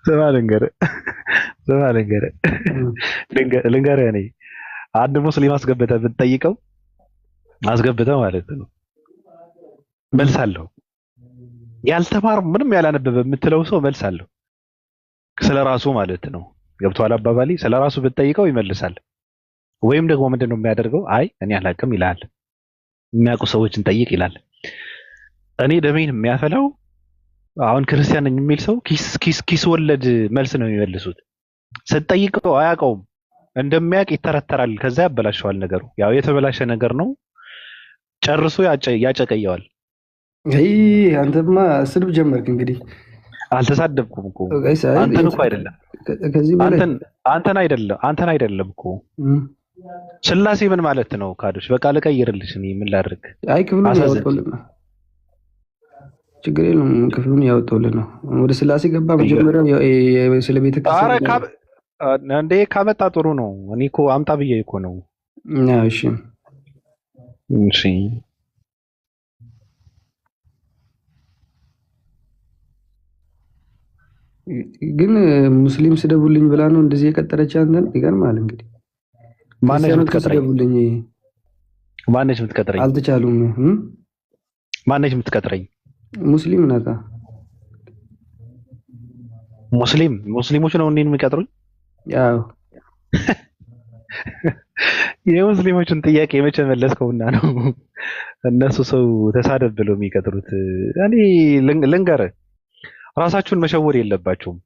ስማ ልንገርህ እኔ አንድ ሙስሊም አስገብተህ ብትጠይቀው ማለት ነው መልስ አለው። ያልተማር ምንም ያላነበበ የምትለው ሰው መልስ አለው። ስለራሱ ማለት ነው። ገብቶሃል አባባሌ? ስለራሱ ብትጠይቀው ይመልሳል። ወይም ደግሞ ምንድነው የሚያደርገው? አይ እኔ አላውቅም ይላል። የሚያውቁ ሰዎችን ጠይቅ ይላል። እኔ ደሜን የሚያፈላው አሁን ክርስቲያን ነኝ የሚል ሰው ኪስ ወለድ መልስ ነው የሚመልሱት። ስትጠይቀው አያውቀውም፣ እንደሚያውቅ ይተረተራል። ከዛ ያበላሸዋል ነገሩ። ያው የተበላሸ ነገር ነው፣ ጨርሶ ያጨቀየዋል። አንተማ ስድብ ጀመርክ እንግዲህ። አልተሳደብኩም እኮ አንተን እኮ አይደለም አንተን አይደለም እኮ። ስላሴ ምን ማለት ነው ካዶች? በቃ ልቀይርልሽ። እኔ ምን ላድርግ? አይ ክፍሉን ያወጣውልን ነው፣ ችግር የለውም። ክፍሉን ያወጣውልን ነው። ወደ ስላሴ ገባ መጀመሪያ ስለ ቤተ ክርስቲያን እንዴ ካመጣ ጥሩ ነው። እኔ እኮ አምጣ ብዬ እኮ ነው። እሺ እሺ ግን ሙስሊም ስደቡልኝ ብላ ነው እንደዚህ የቀጠረች አንተን። ይገርማል እንግዲህ። ማነች የምትቀጥረኝ? አልተቻሉም። ማነች የምትቀጥረኝ? ሙስሊም ናታ። ሙስሊሞች ነው እኔን የሚቀጥሩኝ? ያው የሙስሊሞችን ጥያቄ መቼ መለስከውና ነው እነሱ ሰው ተሳደብ ብለው የሚቀጥሩት? እኔ ልንገርህ፣ ራሳችሁን መሸወድ የለባችሁም።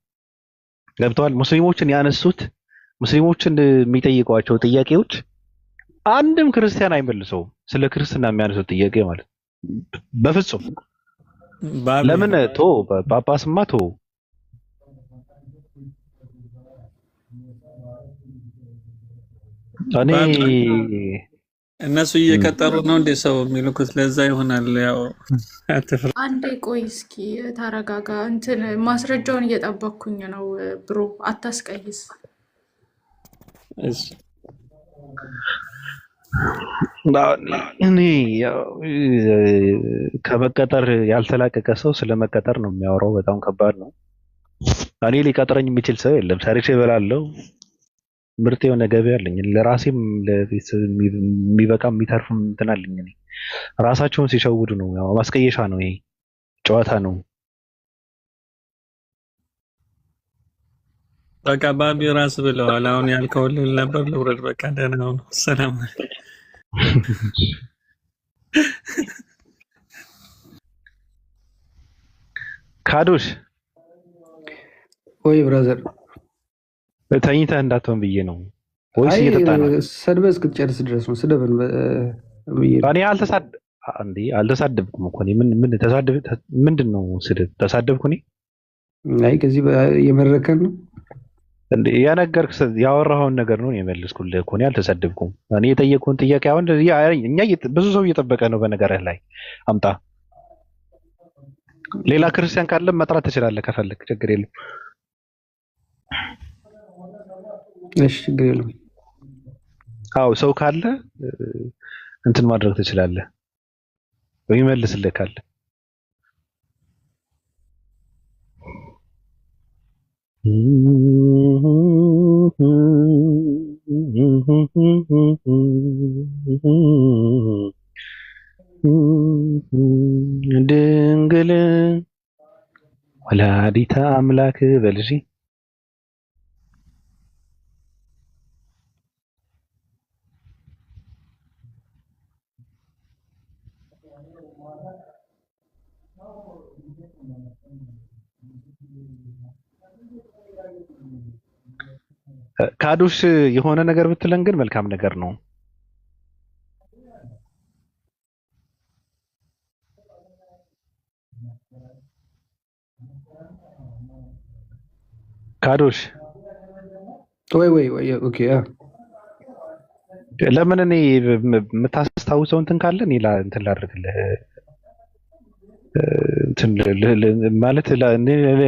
ገብተዋል። ሙስሊሞችን ያነሱት ሙስሊሞችን የሚጠይቋቸው ጥያቄዎች አንድም ክርስቲያን አይመልሰውም። ስለ ክርስትና የሚያነሱት ጥያቄ ማለት በፍጹም ለምን ጳጳስማ እኔ እነሱ እየቀጠሩ ነው እንደ ሰው የሚልኩት። ለዛ ይሆናል። ያው አንዴ ቆይ እስኪ ተረጋጋ። እንትን ማስረጃውን እየጠበቅኩኝ ነው ብሮ፣ አታስቀይስ። እኔ ከመቀጠር ያልተላቀቀ ሰው ስለመቀጠር ነው የሚያወራው። በጣም ከባድ ነው። እኔ ሊቀጥረኝ የሚችል ሰው የለም። ሰርቼ እበላለሁ። ምርጥ የሆነ ገቢ አለኝ። ለራሴም ለቤተሰብ የሚበቃ የሚተርፍም እንትን አለኝ። እኔ ራሳቸውን ሲሸውዱ ነው። ያው ማስቀየሻ ነው፣ ይሄ ጨዋታ ነው። በቃ ባቢ ራስ ብለዋል። አሁን ያልከው ልል ነበር። ልውረድ። በቃ ደህና ነው። ሰላም ካዶሽ ወይ ብራዘር ተኝተህ እንዳትሆን ብዬ ነው። ወይስ እየጠጣ ነው? ሰድበህ እስክትጨርስ ድረስ ነው። ስደበን እኔ አልተሳደብኩም እኮ። ምን ተሳደብ? ምንድን ነው ስድብ? ተሳደብኩ እኔ? አይ ከዚህ የመረከን ነው እንዴ? ያነገርክ ያወራኸውን ነገር ነው የመለስኩልህ እኮ። እኔ አልተሳደብኩም። እኔ የጠየቅኩህን ጥያቄ አሁን እኛ ብዙ ሰው እየጠበቀ ነው። በነገርህ ላይ አምጣ። ሌላ ክርስቲያን ካለ መጥራት ትችላለህ ከፈለክ፣ ችግር የለም። እሺ ችግር የለም። አዎ ሰው ካለ እንትን ማድረግ ትችላለህ ወይ መልስልህ ካለ። ድንግል ወላዲተ አምላክ በልጂ ካዶሽ የሆነ ነገር ብትለን ግን መልካም ነገር ነው። ካዶሽ ወይ ኦኬ። ለምን እኔ የምታስታውሰው እንትን ካለ እኔ እንትን ላድርግልህ ማለት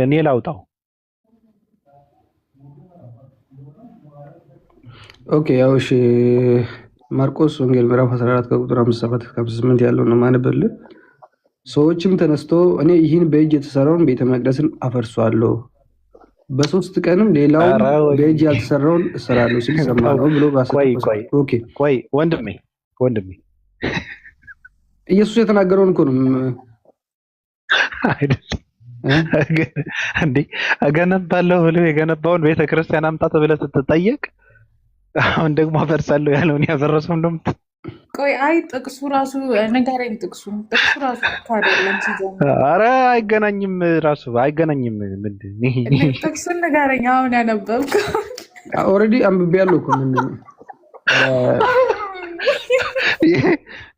እኔ ላውጣው። ኦኬ ያው እሺ፣ ማርቆስ ወንጌል ምዕራፍ 14 ከቁጥር 57 እስከ 58 ያለው ነው ማነበልህ። ሰዎችም ተነስቶ እኔ ይህን በእጅ የተሰራውን ቤተ መቅደስን አፈርሷለሁ፣ በ3 ቀንም ሌላውን በእጅ ያልተሰራውን እሰራለሁ ሲል ሰማነው ብሎ ቆይ ወንድሜ ኢየሱስ የተናገረውን እኮ ነው አይደል እንዴ? እገነባለሁ ብሎ የገነባውን ቤተክርስቲያን አምጣ ተብለህ ስትጠየቅ አሁን ደግሞ አፈርሳለሁ ያለውን ያፈረሰው እንደውም ቆይ አይ ጥቅሱ ራሱ ንገረኝ። ጥቅሱ ራሱ ካደለም ሲጀምር ኧረ አይገናኝም፣ ራሱ አይገናኝም። ምንድን ጥቅሱን ንገረኝ። አሁን ያነበብከው ኦልሬዲ አንብቤያለሁ እኮ ምንድን ነው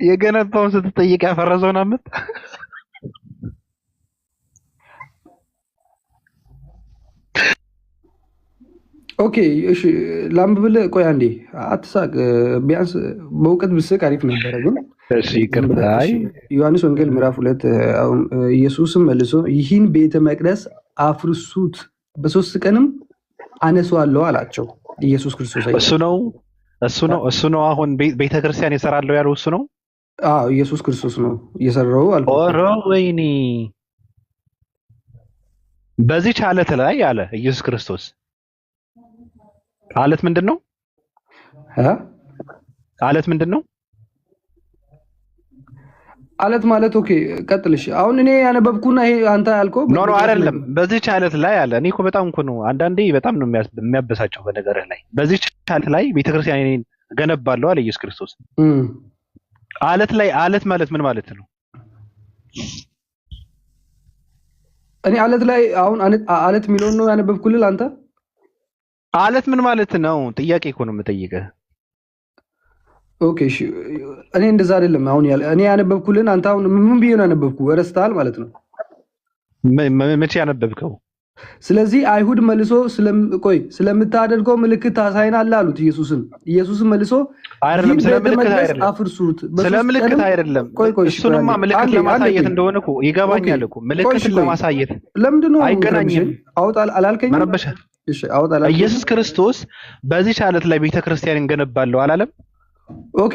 የገነባውን ስትጠይቅ ያፈረሰውን አመት ኦኬ እሺ ላምብልህ። ቆይ አንዴ አትሳቅ፣ ቢያንስ በእውቀት ብስቅ አሪፍ ነበረ። ግን እሺ ይቅርታ። ዮሐንስ ወንጌል ምዕራፍ 2 ኢየሱስም መልሶ ይህን ቤተ መቅደስ አፍርሱት በሶስት ቀንም አነሳዋለሁ አላቸው። ኢየሱስ ክርስቶስ እሱ ነው አሁን ቤተክርስቲያን ይሰራለው ያለው እሱ ነው። አዎ ኢየሱስ ክርስቶስ ነው የሰራው አልኩ። ኦሮ ወይኔ በዚህ አለት ላይ አለ ኢየሱስ ክርስቶስ። አለት ምንድነው? አለት ምንድነው? አለት ማለት ኦኬ ቀጥልሽ። አሁን እኔ ያነበብኩና ይሄ አንተ ያልከው ኖ አይደለም። በዚህ አለት ላይ አለ። እኔ እኮ በጣም እኮ ነው አንዳንዴ በጣም ነው የሚያበሳጨው በነገር ላይ። በዚህ አለት ላይ ቤተክርስቲያንን ገነባለሁ አለ ኢየሱስ ክርስቶስ። አለት ላይ አለት ማለት ምን ማለት ነው? እኔ አለት ላይ አሁን አለት የሚለውን ነው ያነበብኩልህ አንተ። አለት ምን ማለት ነው? ጥያቄ እኮ ነው የምጠይቀህ። ኦኬ እሺ፣ እኔ እንደዛ አይደለም አሁን እኔ ያነበብኩልን አንተ አሁን ምን ብዬ ነው ያነበብኩ? ረስተሃል ማለት ነው። መቼ ያነበብከው? ስለዚህ አይሁድ መልሶ ስለምታደርገው ምልክት ታሳይናለህ አሉት ኢየሱስም መልሶ አይደለም፣ ስለምልክት አይደለም፣ አፍርሱት። ስለምልክት አይደለም። እሱንማ ምልክት ለማሳየት እንደሆነ እኮ ይገባኛል እኮ ምልክት ለማሳየት። ለምንድን ነው አይገናኝም? አውጣል አላልከኝም? መረበሻ ኢየሱስ ክርስቶስ በዚህ አለት ላይ ቤተክርስቲያን እንገነባለሁ አላለም? ኦኬ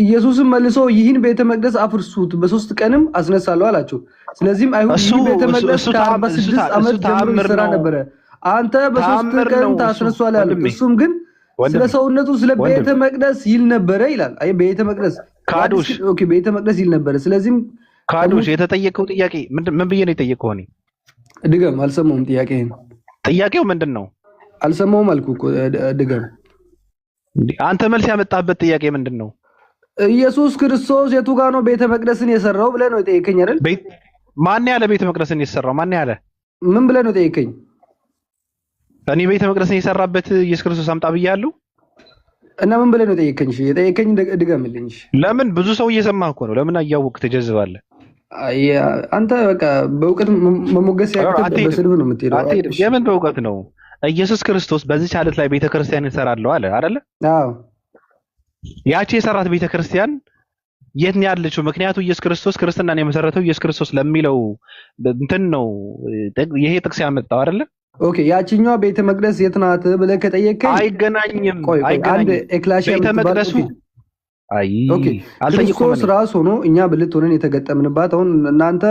ኢየሱስም መልሶ ይህን ቤተ መቅደስ አፍርሱት በሶስት ቀንም አስነሳለሁ አላቸው። ስለዚህም አይሁድ ይህን ቤተ መቅደስ ከ46 ዓመት ጀምሮ ይሰራ ነበረ፣ አንተ በሶስት ቀን ታስነሳለህ አለ። እሱም ግን ስለ ሰውነቱ ስለ ቤተ መቅደስ ይል ነበረ ይላል። አይ ቤተ መቅደስ ካዶሽ፣ ኦኬ ቤተ መቅደስ ይል ነበረ። ስለዚህም ካዶሽ የተጠየቀው ጥያቄ ምን ብዬ ነው የጠየቀው? እኔ ድገም። አልሰማሁም። ጥያቄው ምንድን ነው? አልሰማሁም አልኩ እኮ ድገም። አንተ መልስ ያመጣበት ጥያቄ ምንድን ነው? ኢየሱስ ክርስቶስ የቱ ጋር ነው ቤተ መቅደስን የሰራው ብለህ ነው የጠየቀኝ አይደል? ማን ያለ ቤተ መቅደስን የሰራው? ማን ያለ? ምን ብለህ ነው የጠየቀኝ? እኔ ቤተ መቅደስን የሰራበት ኢየሱስ ክርስቶስ አምጣ ብያለሁ። እና ምን ብለህ ነው የጠየቀኝ? እሺ የጠየቀኝ ድገምልኝ። ለምን ብዙ ሰው እየሰማህ እኮ ነው። ለምን እያወቅህ ትጀዝባለህ? አንተ በቃ በእውቀት መሞገስ ያክል በስድብ ነው የምትሄደው። የምን በእውቀት ነው? ኢየሱስ ክርስቶስ በዚህ አለት ላይ ቤተክርስቲያን እሰራለሁ አለ አይደለ? አዎ። ያቺ የሰራት ቤተክርስቲያን የት ነው ያለችው? ምክንያቱ ኢየሱስ ክርስቶስ ክርስትናን የመሰረተው ኢየሱስ ክርስቶስ ለሚለው እንትን ነው ይሄ ጥቅስ ያመጣው አይደለ? ኦኬ ያቺኛዋ ቤተ መቅደስ የት ናት ብለህ ከጠየቀኝ አይገናኝም። አንድ ኤክላሺያ ቤተ መቅደሱ ኦኬ ክርስቶስ ራስ ሆኖ እኛ ብልት ሆነን የተገጠምንባት። አሁን እናንተ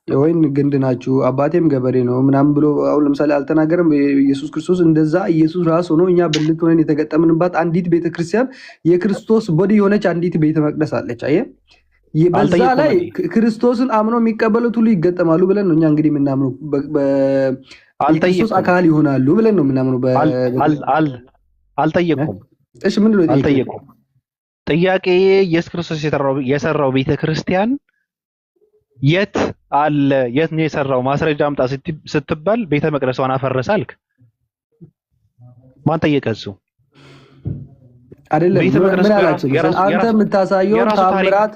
የወይን ግንድ ናችሁ አባቴም ገበሬ ነው ምናምን ብሎ አሁን ለምሳሌ አልተናገረም ኢየሱስ ክርስቶስ። እንደዛ ኢየሱስ ራስ ሆኖ እኛ ብልት ሆነን የተገጠምንባት አንዲት ቤተክርስቲያን የክርስቶስ ቦዲ የሆነች አንዲት ቤተ መቅደስ አለች። አየህ፣ በዛ ላይ ክርስቶስን አምኖ የሚቀበሉት ሁሉ ይገጠማሉ ብለን ነው እኛ እንግዲህ የምናምነው። በክርስቶስ አካል ይሆናሉ ብለን ነው የምናምነው። አልጠየቁም። እሺ ምንድን ነው አልጠየቁም? ጥያቄ ኢየሱስ ክርስቶስ የሰራው ቤተክርስቲያን የት አለ? የት ነው የሰራው? ማስረጃ አምጣ ስትባል ቤተ መቅደሷን አፈረሰ አልክ። ማን ጠየቀ? እሱ አይደለም። ምን አላችሁ? አንተ የምታሳየው ታምራት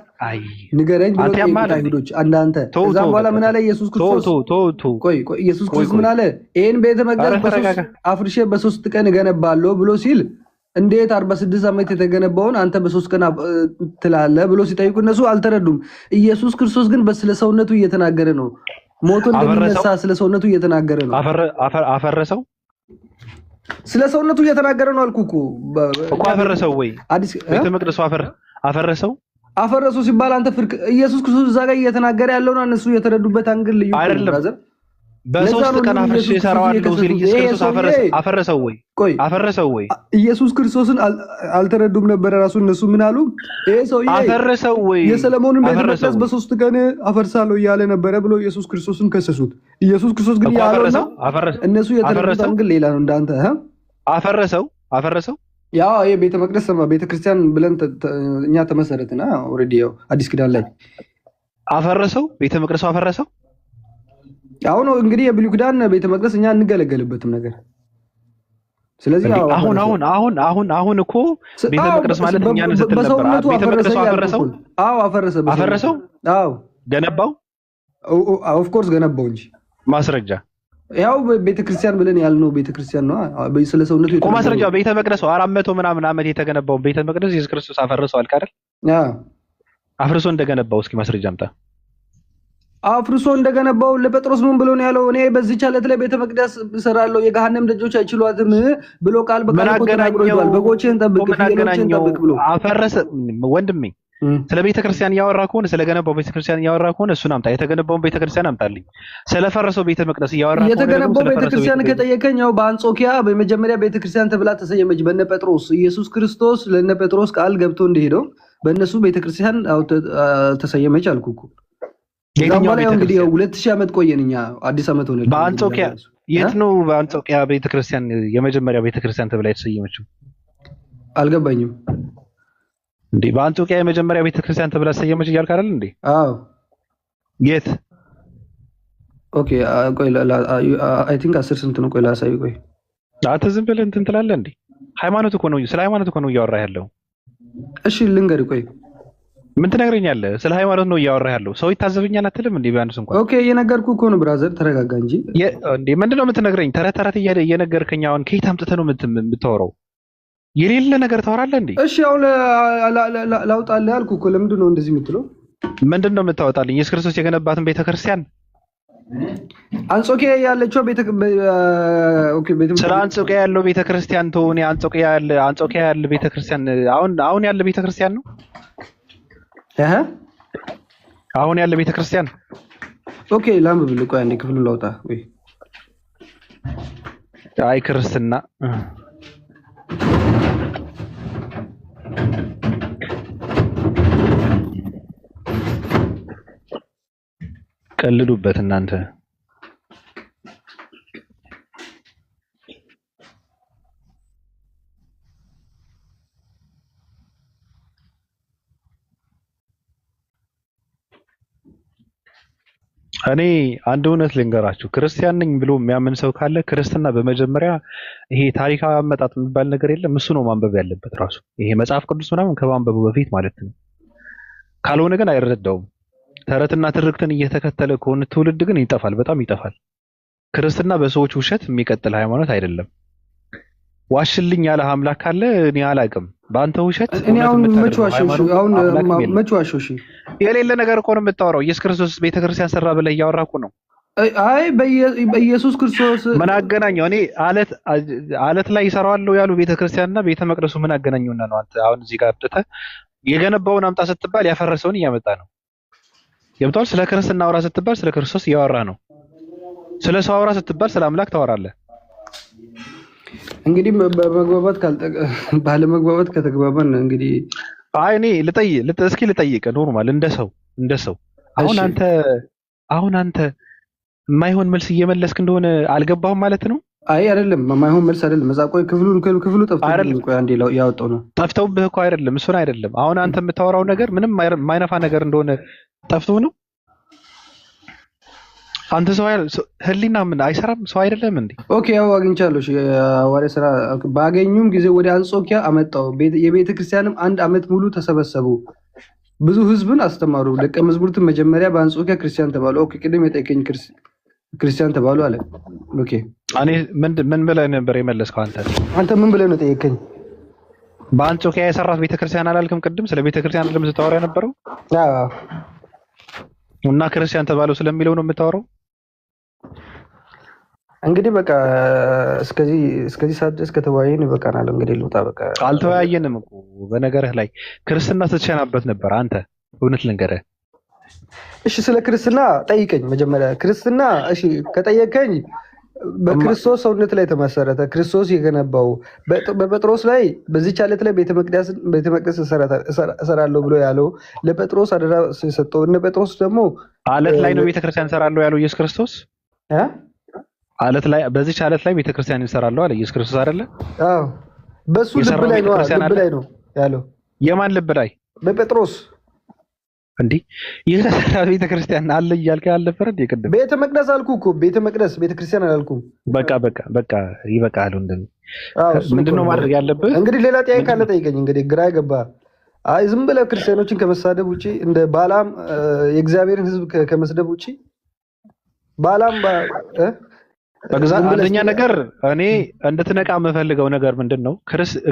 ንገረኝ ብሎ አይሁዶች አንተ። ከዛ በኋላ ምን አለ ኢየሱስ ክርስቶስ? ቆይ ኢየሱስ ክርስቶስ ምን አለ? ይሄን ቤተ መቅደስ አፍርሼ በሶስት ቀን እገነባለሁ ብሎ ሲል እንዴት 46 ዓመት የተገነባውን አንተ በሶስት ቀን ትላለህ ብሎ ሲጠይቁ እነሱ አልተረዱም። ኢየሱስ ክርስቶስ ግን ስለ ሰውነቱ እየተናገረ ነው። ሞቶ እንደሚነሳ ስለ ሰውነቱ እየተናገረ ነው። አፈረሰው? ስለ ሰውነቱ እየተናገረ ነው አልኩህ እኮ። አፈረሰው ወይ? ቤተ መቅደሱ አፈረሰው? አፈረሰው ሲባል አንተ ኢየሱስ ክርስቶስ እዛ ጋር እየተናገረ ያለው ነው። እነሱ የተረዱበት አንግል ልዩ ነው። በሶስት ቀን አፍርሼ እሰራዋለሁ ሲል ኢየሱስ ክርስቶስ አፈረሰው ወይ? አፈረሰው ወይ? ኢየሱስ ክርስቶስን አልተረዱም ነበር ራሱ። እነሱ ምን አሉ? ይሄ ሰውዬ አፈረሰው ወይ? የሰለሞንን ቤተ መቅደስ በሶስት ቀን አፈርሳለሁ እያለ ነበረ ብሎ ኢየሱስ ክርስቶስን ከሰሱት። ኢየሱስ ክርስቶስ ግን ያለውና እነሱ የተረዱት አንግል ሌላ ነው። እንዳንተ አፈረሰው ያው ይሄ ቤተ መቅደስ ቤተክርስቲያን ብለን እኛ ተመሰረትና ኦልሬዲ ያው አዲስ ኪዳን ላይ አፈረሰው፣ ቤተ መቅደሱ አፈረሰው። አሁን እንግዲህ የብሉይ ኪዳን ቤተ መቅደስ እኛ እንገለገልበትም ነገር። ስለዚህ አሁን እኮ ቤተ መቅደስ ማለት እኛ ነን ስትል ነበር። ቤተ መቅደሱ አፈረሰው። አዎ አፈረሰው። አዎ ገነባው። ኦፍ ኮርስ ገነባው እንጂ ማስረጃ ያው ቤተክርስቲያን ብለን ያልነው ቤተክርስቲያን ነው። ስለ ሰውነቱ እኮ ማስረጃ ቤተ መቅደሱ 400 ምናምን ዓመት የተገነባው ቤተ መቅደስ ኢየሱስ ክርስቶስ አፈረሰው አልክ አይደል? አፍርሶ እንደገነባው እስኪ ማስረጃ አምጣ። አፍርሶ እንደገነባው ለጴጥሮስ ምን ብሎ ነው ያለው? እኔ በዚህች ዓለት ላይ ቤተ መቅደስ እሰራለሁ የገሃነም ደጆች አይችሏትም ብሎ ቃል በቃል ተናግሯል። በጎችህን ጠብቅ፣ ፍየሎችህን ጠብቅ ብሎ አፈረሰ። ወንድሜ ስለ ቤተክርስቲያን እያወራ ከሆነ ስለገነባው ቤተክርስቲያን እያወራ ከሆነ እሱን አምጣ። የተገነባውን ቤተክርስቲያን አምጣልኝ። ስለፈረሰው ቤተ መቅደስ እያወራ ከሆነ የተገነባው ቤተክርስቲያን ከጠየቀኝ ያው በአንጾኪያ በመጀመሪያ ቤተክርስቲያን ተብላ ተሰየመች በእነ ጴጥሮስ። ኢየሱስ ክርስቶስ ለእነ ጴጥሮስ ቃል ገብቶ እንደሄደው በእነሱ ቤተክርስቲያን ተሰየመች አልኩ እኮ። ከዛም በኋላ እንግዲህ 2000 ዓመት ቆየን እኛ። አዲስ ዓመት ሆነ። በአንጾኪያ የት ነው በአንጾኪያ ቤተክርስቲያን የመጀመሪያ ቤተክርስቲያን ተብላ የተሰየመችው? አልገባኝም እንዴ በአንጾኪያ የመጀመሪያ ቤተክርስቲያን ተብላ ተሰየመች እያልክ አይደል እንዴ? አዎ። የት? ኦኬ ቆይ አይ ቲንክ 10 ስንት ነው? ቆይ ላሳይ። ቆይ አንተ ዝም ብለህ እንትን ትላለህ እንዴ? ሃይማኖት እኮ ነው፣ ስለ ሃይማኖት እኮ ነው እያወራህ ያለው። እሺ ልንገርህ። ቆይ ምን ትነግረኛለህ? ስለ ሃይማኖት ነው እያወራህ ያለው። ሰው ይታዘብኛል አትልም እንዴ? ቢያንስ እንኳን ኦኬ እየነገርኩህ እኮ ነው ብራዘር፣ ተረጋጋ እንጂ። እንዴ ምንድነው የምትነግረኝ? ተረት እየነገርከኝ አሁን ከየት አምጥተህ ነው የምታወራው? የሌለ ነገር ታወራለህ እንዴ? እሺ አሁን ላውጣልህ አልኩህ እኮ። ለምንድን ነው እንደዚህ የምትለው? ምንድን ነው የምታወጣልኝ? ኢየሱስ ክርስቶስ የገነባትን ቤተክርስቲያን አንጾኪያ ያለችው ስለ አንጾኪያ ያለው ቤተክርስቲያን ተሆነ አንጾኪያ ያለ ቤተክርስቲያን አሁን ያለ ቤተክርስቲያን ነው። አሁን ያለ ቤተክርስቲያን ኦኬ ላምብል። ቆይ አንዴ ክፍሉን ላውጣ ወይ። አይ ክርስትና ቀልዱበት እናንተ። እኔ አንድ እውነት ልንገራችሁ፣ ክርስቲያን ነኝ ብሎ የሚያምን ሰው ካለ ክርስትና በመጀመሪያ ይሄ ታሪካዊ አመጣጥ የሚባል ነገር የለም። እሱ ነው ማንበብ ያለበት ራሱ። ይሄ መጽሐፍ ቅዱስ ምናምን ከማንበቡ በፊት ማለት ነው። ካልሆነ ግን አይረዳውም። ተረትና ትርክትን እየተከተለ ከሆነ ትውልድ ግን ይጠፋል፣ በጣም ይጠፋል። ክርስትና በሰዎች ውሸት የሚቀጥል ሃይማኖት አይደለም። ዋሽልኝ ያለ አምላክ ካለ እኔ አላውቅም። በአንተ ውሸት እኔ አሁን መች ዋሽው? እሺ የሌለ ነገር እኮ ነው የምታወራው። ኢየሱስ ክርስቶስ ቤተክርስቲያን ሰራ ብለህ እያወራህ እኮ ነው። አይ በኢየሱስ ክርስቶስ ምን አገናኘው? እኔ አለት ላይ ይሰራዋለሁ ያሉ ቤተክርስቲያንና ቤተ መቅደሱ ምን አገናኘውና ነው አንተ አሁን እዚህ ጋር አብጥተህ የገነባውን አምጣ ስትባል ያፈረሰውን እያመጣ ነው። ገብቷል? ስለ ክርስትና አውራ ስትባል ስለ ክርስቶስ እያወራ ነው። ስለ ሰው አውራ ስትባል ስለ አምላክ ታወራለህ። እንግዲህ ባለመግባባት ከተግባባን እንግዲህ አይ እኔ እስኪ ልጠይቅ ኖርማል እንደ ሰው አሁን አንተ የማይሆን መልስ እየመለስክ እንደሆነ አልገባህም ማለት ነው? አይ አይደለም፣ የማይሆን መልስ አይደለም። መጽሐፍ ቆይ ክፍሉ ጠፍቶብህ ቆይ አንዴ ያወጣው ነው። ጠፍተውብህ እኮ አይደለም፣ እሱን አይደለም። አሁን አንተ የምታወራው ነገር ምንም የማይነፋ ነገር እንደሆነ ጠፍቶ ነው። አንተ ሰው ህሊና ምን አይሰራም? ሰው አይደለም እንዴ? ኦኬ ያው አግኝቻለሁ። ሐዋርያ ሥራ ባገኙም ጊዜ ወደ አንጾኪያ አመጣው። የቤተ ክርስቲያንም 1 ዓመት ሙሉ ተሰበሰቡ፣ ብዙ ህዝብን አስተማሩ። ደቀ መዛሙርትም መጀመሪያ በአንጾኪያ ክርስቲያን ተባሉ። ኦኬ ቅድም የጠየቀኝ ክርስቲያን ተባሉ አለ። ኦኬ እኔ ምን ብለህ ነበር የመለስከው? አንተ ምን ብለህ ነው ጠየቀኝ? በአንጾኪያ የሰራት ቤተክርስቲያን አላልክም? ቅድም ስለ ቤተክርስቲያን አይደለም ስታወራ የነበረው? አዎ። እና ክርስቲያን ተባሉ ስለሚለው ነው የምታወራው? እንግዲህ በቃ እስከዚህ ሰዓት ድረስ ከተወያየን ይበቃናል። እንግዲህ ልውጣ በቃ። አልተወያየንም እኮ በነገርህ ላይ ክርስትና ስትሸናበት ነበር አንተ። እውነት ልንገርህ። እሺ ስለ ክርስትና ጠይቀኝ መጀመሪያ። ክርስትና እሺ ከጠየቀኝ በክርስቶስ ሰውነት ላይ ተመሰረተ። ክርስቶስ የገነባው በጴጥሮስ ላይ በዚህች ዓለት ላይ ቤተ መቅደስ እሰራለሁ ብሎ ያለው ለጴጥሮስ አደራ የሰጠው እነ ጴጥሮስ ደግሞ ዓለት ላይ ነው ቤተክርስቲያን እሰራለሁ ያለው ኢየሱስ ክርስቶስ። በዚህች ዓለት ላይ ቤተክርስቲያን እሰራለሁ አለ ኢየሱስ ክርስቶስ አይደለ? አዎ። በሱ ልብ ላይ ነው ያለው። የማን ልብ ላይ? በጴጥሮስ እንዴ የተሰራ ቤተክርስቲያን አለ እያልከ አልነበረ እንዴ? ቅድም ቤተ መቅደስ አልኩ እኮ ቤተ መቅደስ ቤተክርስቲያን አላልኩም። በቃ ይበቃል። ምንድነው ማድረግ ያለብህ? እንግዲህ ሌላ ጥያቄ ካለ ጠይቀኝ። እንግዲህ ግራ ይገባ። አይ ዝም ብለህ ክርስቲያኖችን ከመሳደብ ውጪ እንደ ባላም የእግዚአብሔርን ሕዝብ ከመስደብ ውጪ ባላም አንደኛ ነገር እኔ እንድትነቃ የምፈልገው ነገር ምንድነው?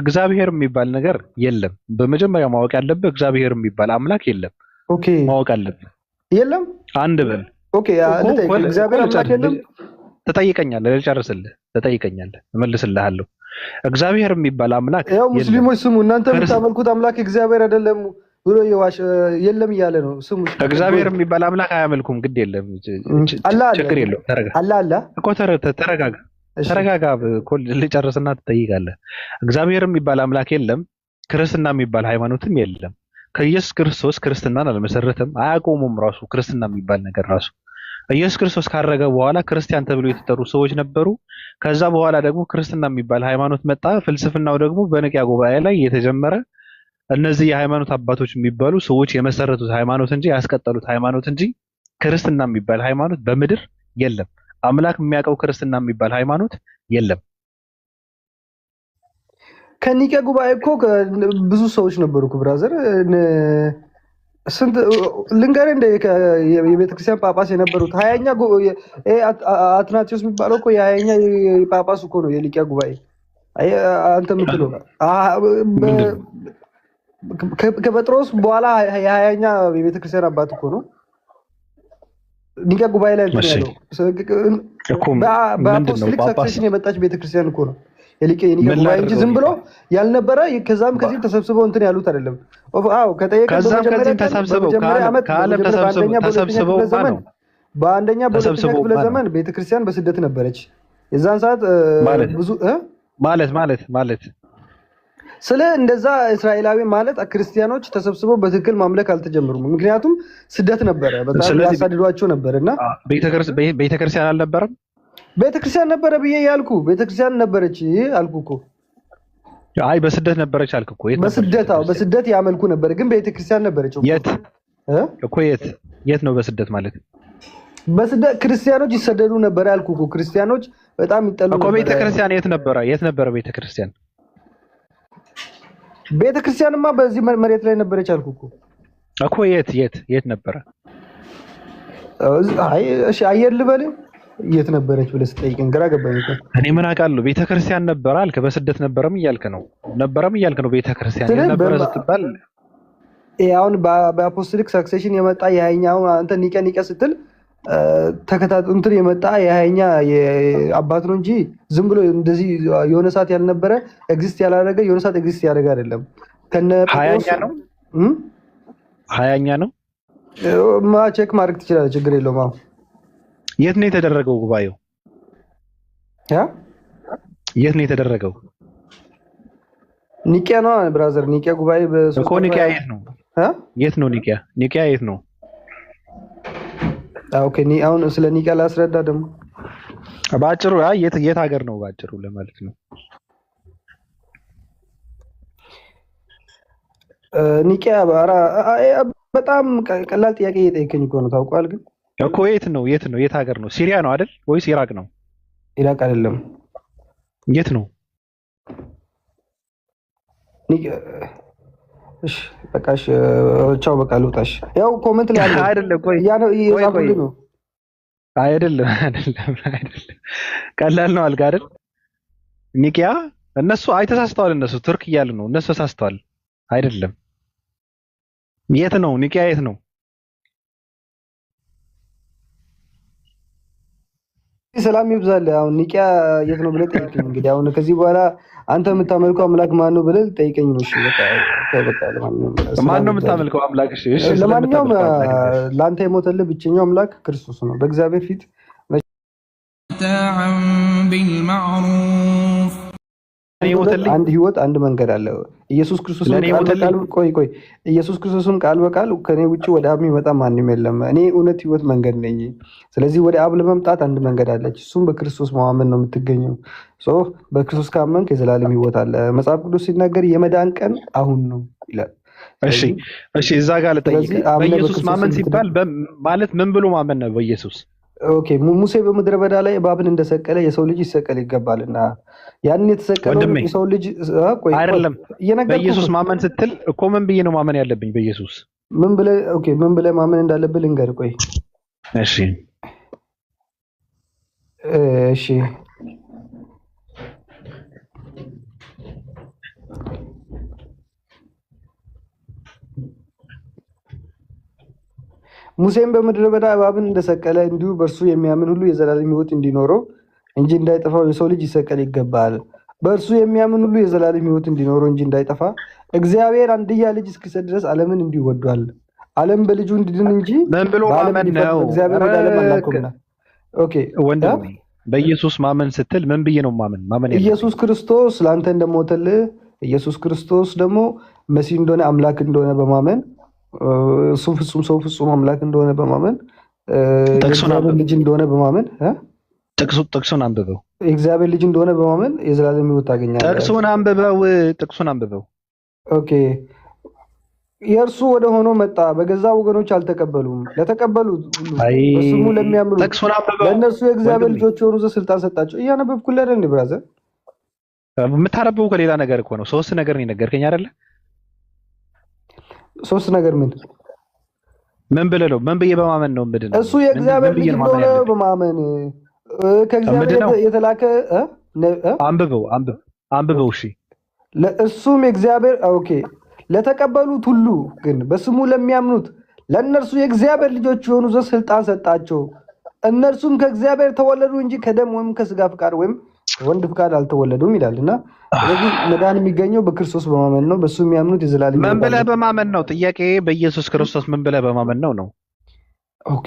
እግዚአብሔር የሚባል ነገር የለም። በመጀመሪያ ማወቅ ያለብህ እግዚአብሔር የሚባል አምላክ የለም። ኦኬ ማወቅ አለብህ። የለም አንድ በል። ኦኬ እግዚአብሔር አምላክ የለም። ትጠይቀኛለህ፣ ልጨርስልህ። ትጠይቀኛለህ፣ እመልስልሃለሁ። እግዚአብሔር የሚባል አምላክ ያው ሙስሊሞች ስሙ፣ እናንተ የምታመልኩት አምላክ እግዚአብሔር አይደለም ብሎ የለም እያለ ነው። ስሙ እግዚአብሔር የሚባል አምላክ አያመልኩም። ግድ የለም፣ ችግር የለውም። ተረጋጋ እኮ ልጨርስና ትጠይቃለህ። እግዚአብሔር የሚባል አምላክ የለም። ክርስትና የሚባል ሃይማኖትም የለም። ከኢየሱስ ክርስቶስ ክርስትናን አልመሰረተም፣ አያቆሙም። ራሱ ክርስትና የሚባል ነገር ራሱ ኢየሱስ ክርስቶስ ካረገ በኋላ ክርስቲያን ተብሎ የተጠሩ ሰዎች ነበሩ። ከዛ በኋላ ደግሞ ክርስትና የሚባል ሃይማኖት መጣ። ፍልስፍናው ደግሞ በኒቅያ ጉባኤ ላይ የተጀመረ እነዚህ የሃይማኖት አባቶች የሚባሉ ሰዎች የመሰረቱት ሃይማኖት እንጂ ያስቀጠሉት ሃይማኖት እንጂ ክርስትና የሚባል ሃይማኖት በምድር የለም። አምላክ የሚያውቀው ክርስትና የሚባል ሃይማኖት የለም። ከኒቅያ ጉባኤ እኮ ብዙ ሰዎች ነበሩ እኮ ብራዘር። ስንት ልንገርህ እንደ የቤተክርስቲያን ጳጳስ የነበሩት 20ኛ አትናቴዎስ የሚባለው እኮ የ20ኛ ጳጳስ እኮ ነው የኒቅያ ጉባኤ። አንተ የምትለው ከጴጥሮስ በኋላ የ20ኛ የቤተክርስቲያን አባት እኮ ነው። ኒቅያ ጉባኤ ላይ እንትን ያለው በአፖስቶሊክ ሰክሴሽን የመጣች ቤተክርስቲያን እኮ ነው የኒቅያ ጉባኤ እንጂ ዝም ብሎ ያልነበረ ከዛም ከዚህ ተሰብስበው እንትን ያሉት አይደለም። አዎ በአንደኛ በሁለተኛ ክፍለ ዘመን ቤተክርስቲያን በስደት ነበረች። የዛን ሰዓት ብዙ ማለት ስለ እንደዛ እስራኤላዊ ማለት ክርስቲያኖች ተሰብስበው በትክክል ማምለክ አልተጀመሩም። ምክንያቱም ስደት ነበረ፣ በጣም ያሳድዷቸው ነበርና ቤተክርስቲያን አልነበረም። ቤተክርስቲያን ነበረ ብዬ ያልኩ ቤተክርስቲያን ነበረች አልኩ እኮ። አይ በስደት ነበረች አልኩ እኮ። በስደት ያመልኩ ነበር፣ ግን ቤተክርስቲያን ነበረች እኮ። የት ነው በስደት ማለት? በስደት ክርስቲያኖች ይሰደዱ ነበር ያልኩ እኮ። ክርስቲያኖች በጣም ይጠሉ ነበር እኮ። ቤተክርስቲያን የት ነበረ ቤተክርስቲያን? ቤተክርስቲያንማ በዚህ መሬት ላይ ነበረች አልኩ እኮ። የት ነበረ? አይ እሺ አየር ልበል የት ነበረች ብለህ ስጠይቀኝ ግራ ገባኝ እኮ። እኔ ምን አውቃለሁ? ቤተክርስቲያን ነበረ አልክ፣ በስደት ነበረም እያልክ ነው። ቤተክርስቲያን ነበረ ስትባል አሁን በአፖስቶሊክ ሰክሴሽን የመጣ የ20ኛው አንተ ኒቅያ ስትል ተከታታይ እንትን የመጣ የ20ኛ አባት ነው እንጂ ዝም ብሎ እንደዚህ የሆነ ሰዓት ያልነበረ ኤግዚስት ያላደረገ የሆነ ሰዓት ኤግዚስት ያደረገ አይደለም። ከነ 20ኛ ነው ቼክ ማድረግ ትችላለህ፣ ችግር የለውም። አሁን የት ነው የተደረገው ጉባኤው? የት ነው የተደረገው? ኒቅያ ነው ብራዘር። ኒቅያ ጉባኤ እኮ ኒቅያ የት ነው? የት ነው ኒቅያ የት ነው? ኦኬ አሁን ስለ ኒቅያ ላስረዳ ደግሞ ባጭሩ። የት ሀገር ነው ባጭሩ ለማለት ነው። ኒቅያ በጣም ቀላል ጥያቄ እየጠየቀኝ እኮ ነው ታውቋል። ግን እኮ የት ነው የት ሀገር ነው? ሲሪያ ነው አይደል? ወይስ ኢራቅ ነው? ኢራቅ አይደለም። የት ነው? እሺ በቃ እሺ ቻው በቃ ልውጣሽ። ያው ኮሜንት ላይ አለ አይደለም። ቆይ ነው አይደለም ቀላል ነው አልጋ አይደል? ኒቅያ እነሱ ተሳስተዋል። እነሱ ቱርክ እያሉ ነው። እነሱ ተሳስተዋል። አይደለም። የት ነው ኒቅያ? የት ነው? ሰላም ይብዛልህ። አሁን ኒቅያ የት ነው ብለህ ጠይቀኝ። እንግዲህ አሁን ከዚህ በኋላ አንተ የምታመልከው አምላክ ማን ነው ብለህ ጠይቀኝ ነው። እሺ በቃ ማን ነው የምታመልከው አምላክ? እሺ ለማንኛውም ለአንተ የሞተልህ ብቸኛው አምላክ ክርስቶስ ነው በእግዚአብሔር ፊት አንድ ህይወት አንድ መንገድ አለ። ኢየሱስ ክርስቶስን ቃል በቃል ቆይ ኢየሱስ ክርስቶስን ቃል በቃል ከኔ ውጪ ወደ አብ የሚመጣ ማንም የለም፣ እኔ እውነት ህይወት መንገድ ነኝ። ስለዚህ ወደ አብ ለመምጣት አንድ መንገድ አለች፣ እሱም በክርስቶስ ማመን ነው የምትገኘው። በክርስቶስ ካመንክ የዘላለም ህይወት አለ። መጽሐፍ ቅዱስ ሲናገር የመዳን ቀን አሁን ነው ይላል። እሺ እዛ ጋር ልጠይቅ። በኢየሱስ ማመን ሲባል ማለት ምን ብሎ ማመን ነው? በኢየሱስ ኦኬ ሙሴ በምድረ በዳ ላይ እባብን እንደሰቀለ የሰው ልጅ ይሰቀል ይገባልና ያንን የተሰቀለው የሰው ልጅ አይደለም። በኢየሱስ ማመን ስትል እኮ ምን ብዬ ነው ማመን ያለብኝ? በኢየሱስ ምን ብለህ ማመን እንዳለብህ ልንገርህ። ቆይ እሺ ሙሴም በምድረ በዳ እባብን እንደሰቀለ እንዲሁ በእርሱ የሚያምን ሁሉ የዘላለም ሕይወት እንዲኖረው እንጂ እንዳይጠፋው የሰው ልጅ ይሰቀል ይገባል። በእርሱ የሚያምን ሁሉ የዘላለም ሕይወት እንዲኖረው እንጂ እንዳይጠፋ እግዚአብሔር አንድያ ልጅ እስኪሰጥ ድረስ ዓለምን እንዲሁ ወዷል። ዓለም በልጁ እንዲድን እንጂ ምን ብሎ ማመን ነው? እግዚአብሔር ወደ ዓለም አላከውና። ኦኬ ወንድሜ በኢየሱስ ማመን ስትል ምን ብዬ ነው ማመን? ኢየሱስ ክርስቶስ ለአንተ እንደሞተልህ፣ ኢየሱስ ክርስቶስ ደግሞ መሲህ እንደሆነ አምላክ እንደሆነ በማመን እሱ ፍጹም ሰው ፍጹም አምላክ እንደሆነ በማመን የእግዚአብሔር ልጅ እንደሆነ በማመን ጥቅሱን አንብበው። የእግዚአብሔር ልጅ እንደሆነ በማመን የዘላለም ሕይወት ታገኛለህ። ጥቅሱን አንብበው። ኦኬ የእርሱ ወደ ሆኖ መጣ፣ በገዛ ወገኖች አልተቀበሉም። ለተቀበሉት ሁሉ በስሙ ለሚያምኑ ለእነርሱ የእግዚአብሔር ልጆች የሆኑ ዘንድ ስልጣን ሰጣቸው። እያነበብኩልህ አይደል እንዴ ብራዘር? የምታነበው ከሌላ ነገር እኮ ነው። 3 ነገር ነው የነገርከኝ አይደለ? 3 ነገር ምን ብለህ ነው? ምን ብዬ በማመን ነው? ምንድን ነው እሱ የእግዚአብሔር ልጅ እንደሆነ በማመን ከእግዚአብሔር የተላከ አንብበው። እሺ ለእሱም የእግዚአብሔር ኦኬ ለተቀበሉት ሁሉ ግን በስሙ ለሚያምኑት ለእነርሱ የእግዚአብሔር ልጆች የሆኑ ዘንድ ስልጣን ሰጣቸው። እነርሱም ከእግዚአብሔር ተወለዱ እንጂ ከደም ወይም ከስጋ ፍቃድ ወይም ወንድ ፍቃድ አልተወለዱም ይላልና፣ ስለዚህ መዳን የሚገኘው በክርስቶስ በማመን ነው። በሱ የሚያምኑት የዘላለም ምን ብለህ በማመን ነው? ጥያቄ በኢየሱስ ክርስቶስ ምን ብለህ በማመን ነው? ኦኬ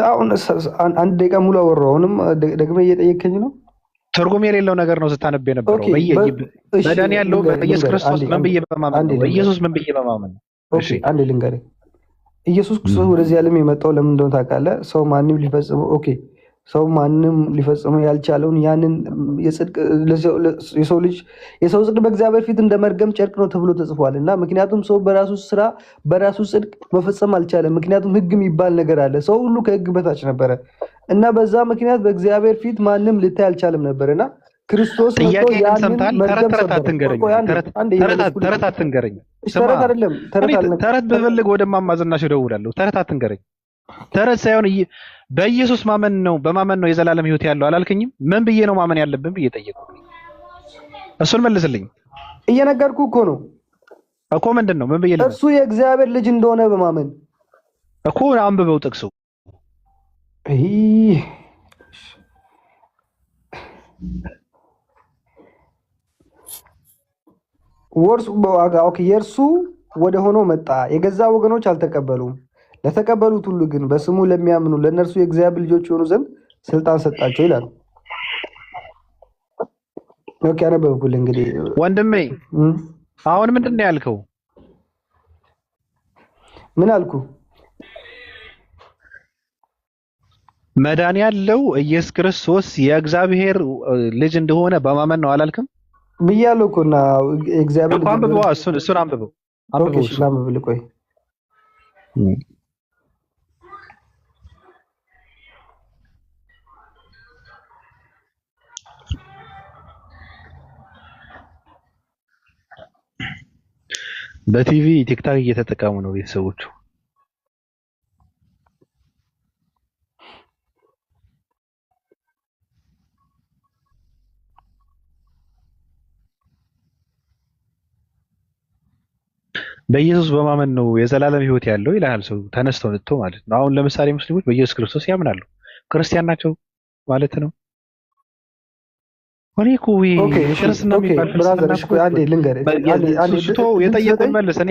አሁን 1 ደቂቃ ሙሉ አወራሁ። አሁንም ደግመህ እየጠየከኝ ነው። ትርጉም የሌለው ነገር ነው ስታነብ የነበረው። መዳን ያለው በኢየሱስ ክርስቶስ ምን ብዬ በማመን ነው? በኢየሱስ ምን ብዬ በማመን ነው? እሺ አንዴ ልንገርህ። ኢየሱስ ክርስቶስ ወደዚህ ዓለም የመጣው ለምን እንደሆነ ታውቃለህ? ሰው ማንም ሊፈጽመው ያልቻለውን ያንን የሰው ጽድቅ በእግዚአብሔር ፊት እንደ መርገም ጨርቅ ነው ተብሎ ተጽፏል። እና ምክንያቱም ሰው በራሱ ስራ በራሱ ጽድቅ መፈጸም አልቻለም። ምክንያቱም ሕግ የሚባል ነገር አለ። ሰው ሁሉ ከሕግ በታች ነበረ እና በዛ ምክንያት በእግዚአብሔር ፊት ማንም ልታይ አልቻለም ነበርና ክርስቶስ ተረት ብፈልግ ወደ እማማ ዝናሽ እደውላለሁ። ተረት አትንገረኝ። ተረት ሳይሆን በኢየሱስ ማመን ነው። በማመን ነው የዘላለም ሕይወት ያለው አላልከኝም? ምን ብዬ ነው ማመን ያለብን ብዬ ጠየቁ። እሱን መልስልኝ። እየነገርኩ እኮ ነው እኮ። ምንድን ነው ምን ብዬ? እሱ የእግዚአብሔር ልጅ እንደሆነ በማመን እኮ። አንብበው ጥቅሱ። የእርሱ ወደ ሆኖ መጣ፣ የገዛ ወገኖች አልተቀበሉም። ለተቀበሉት ሁሉ ግን በስሙ ለሚያምኑ ለእነርሱ የእግዚአብሔር ልጆች የሆኑ ዘንድ ስልጣን ሰጣቸው ይላል። ኦኬ አነበብኩልህ። እንግዲህ ወንድሜ አሁን ምንድን ነው ያልከው? ምን አልኩ? መዳን ያለው ኢየሱስ ክርስቶስ የእግዚአብሔር ልጅ እንደሆነ በማመን ነው አላልክም? ብያለሁ እኮ እና እግዚአብሔር ልጅ አንብበው። እሱን አንብበው። እሺ ላንብብልህ። ቆይ በቲቪ ቲክታክ እየተጠቀሙ ነው ቤተሰቦቹ። በኢየሱስ በማመን ነው የዘላለም ሕይወት ያለው ይላል ሰው ተነስቶ መጥቶ ማለት ነው። አሁን ለምሳሌ ሙስሊሞች በኢየሱስ ክርስቶስ ያምናሉ፣ ክርስቲያን ናቸው ማለት ነው። እኔ እኮ ክርስትና የሚባል የጠየቁን መልስ። እኔ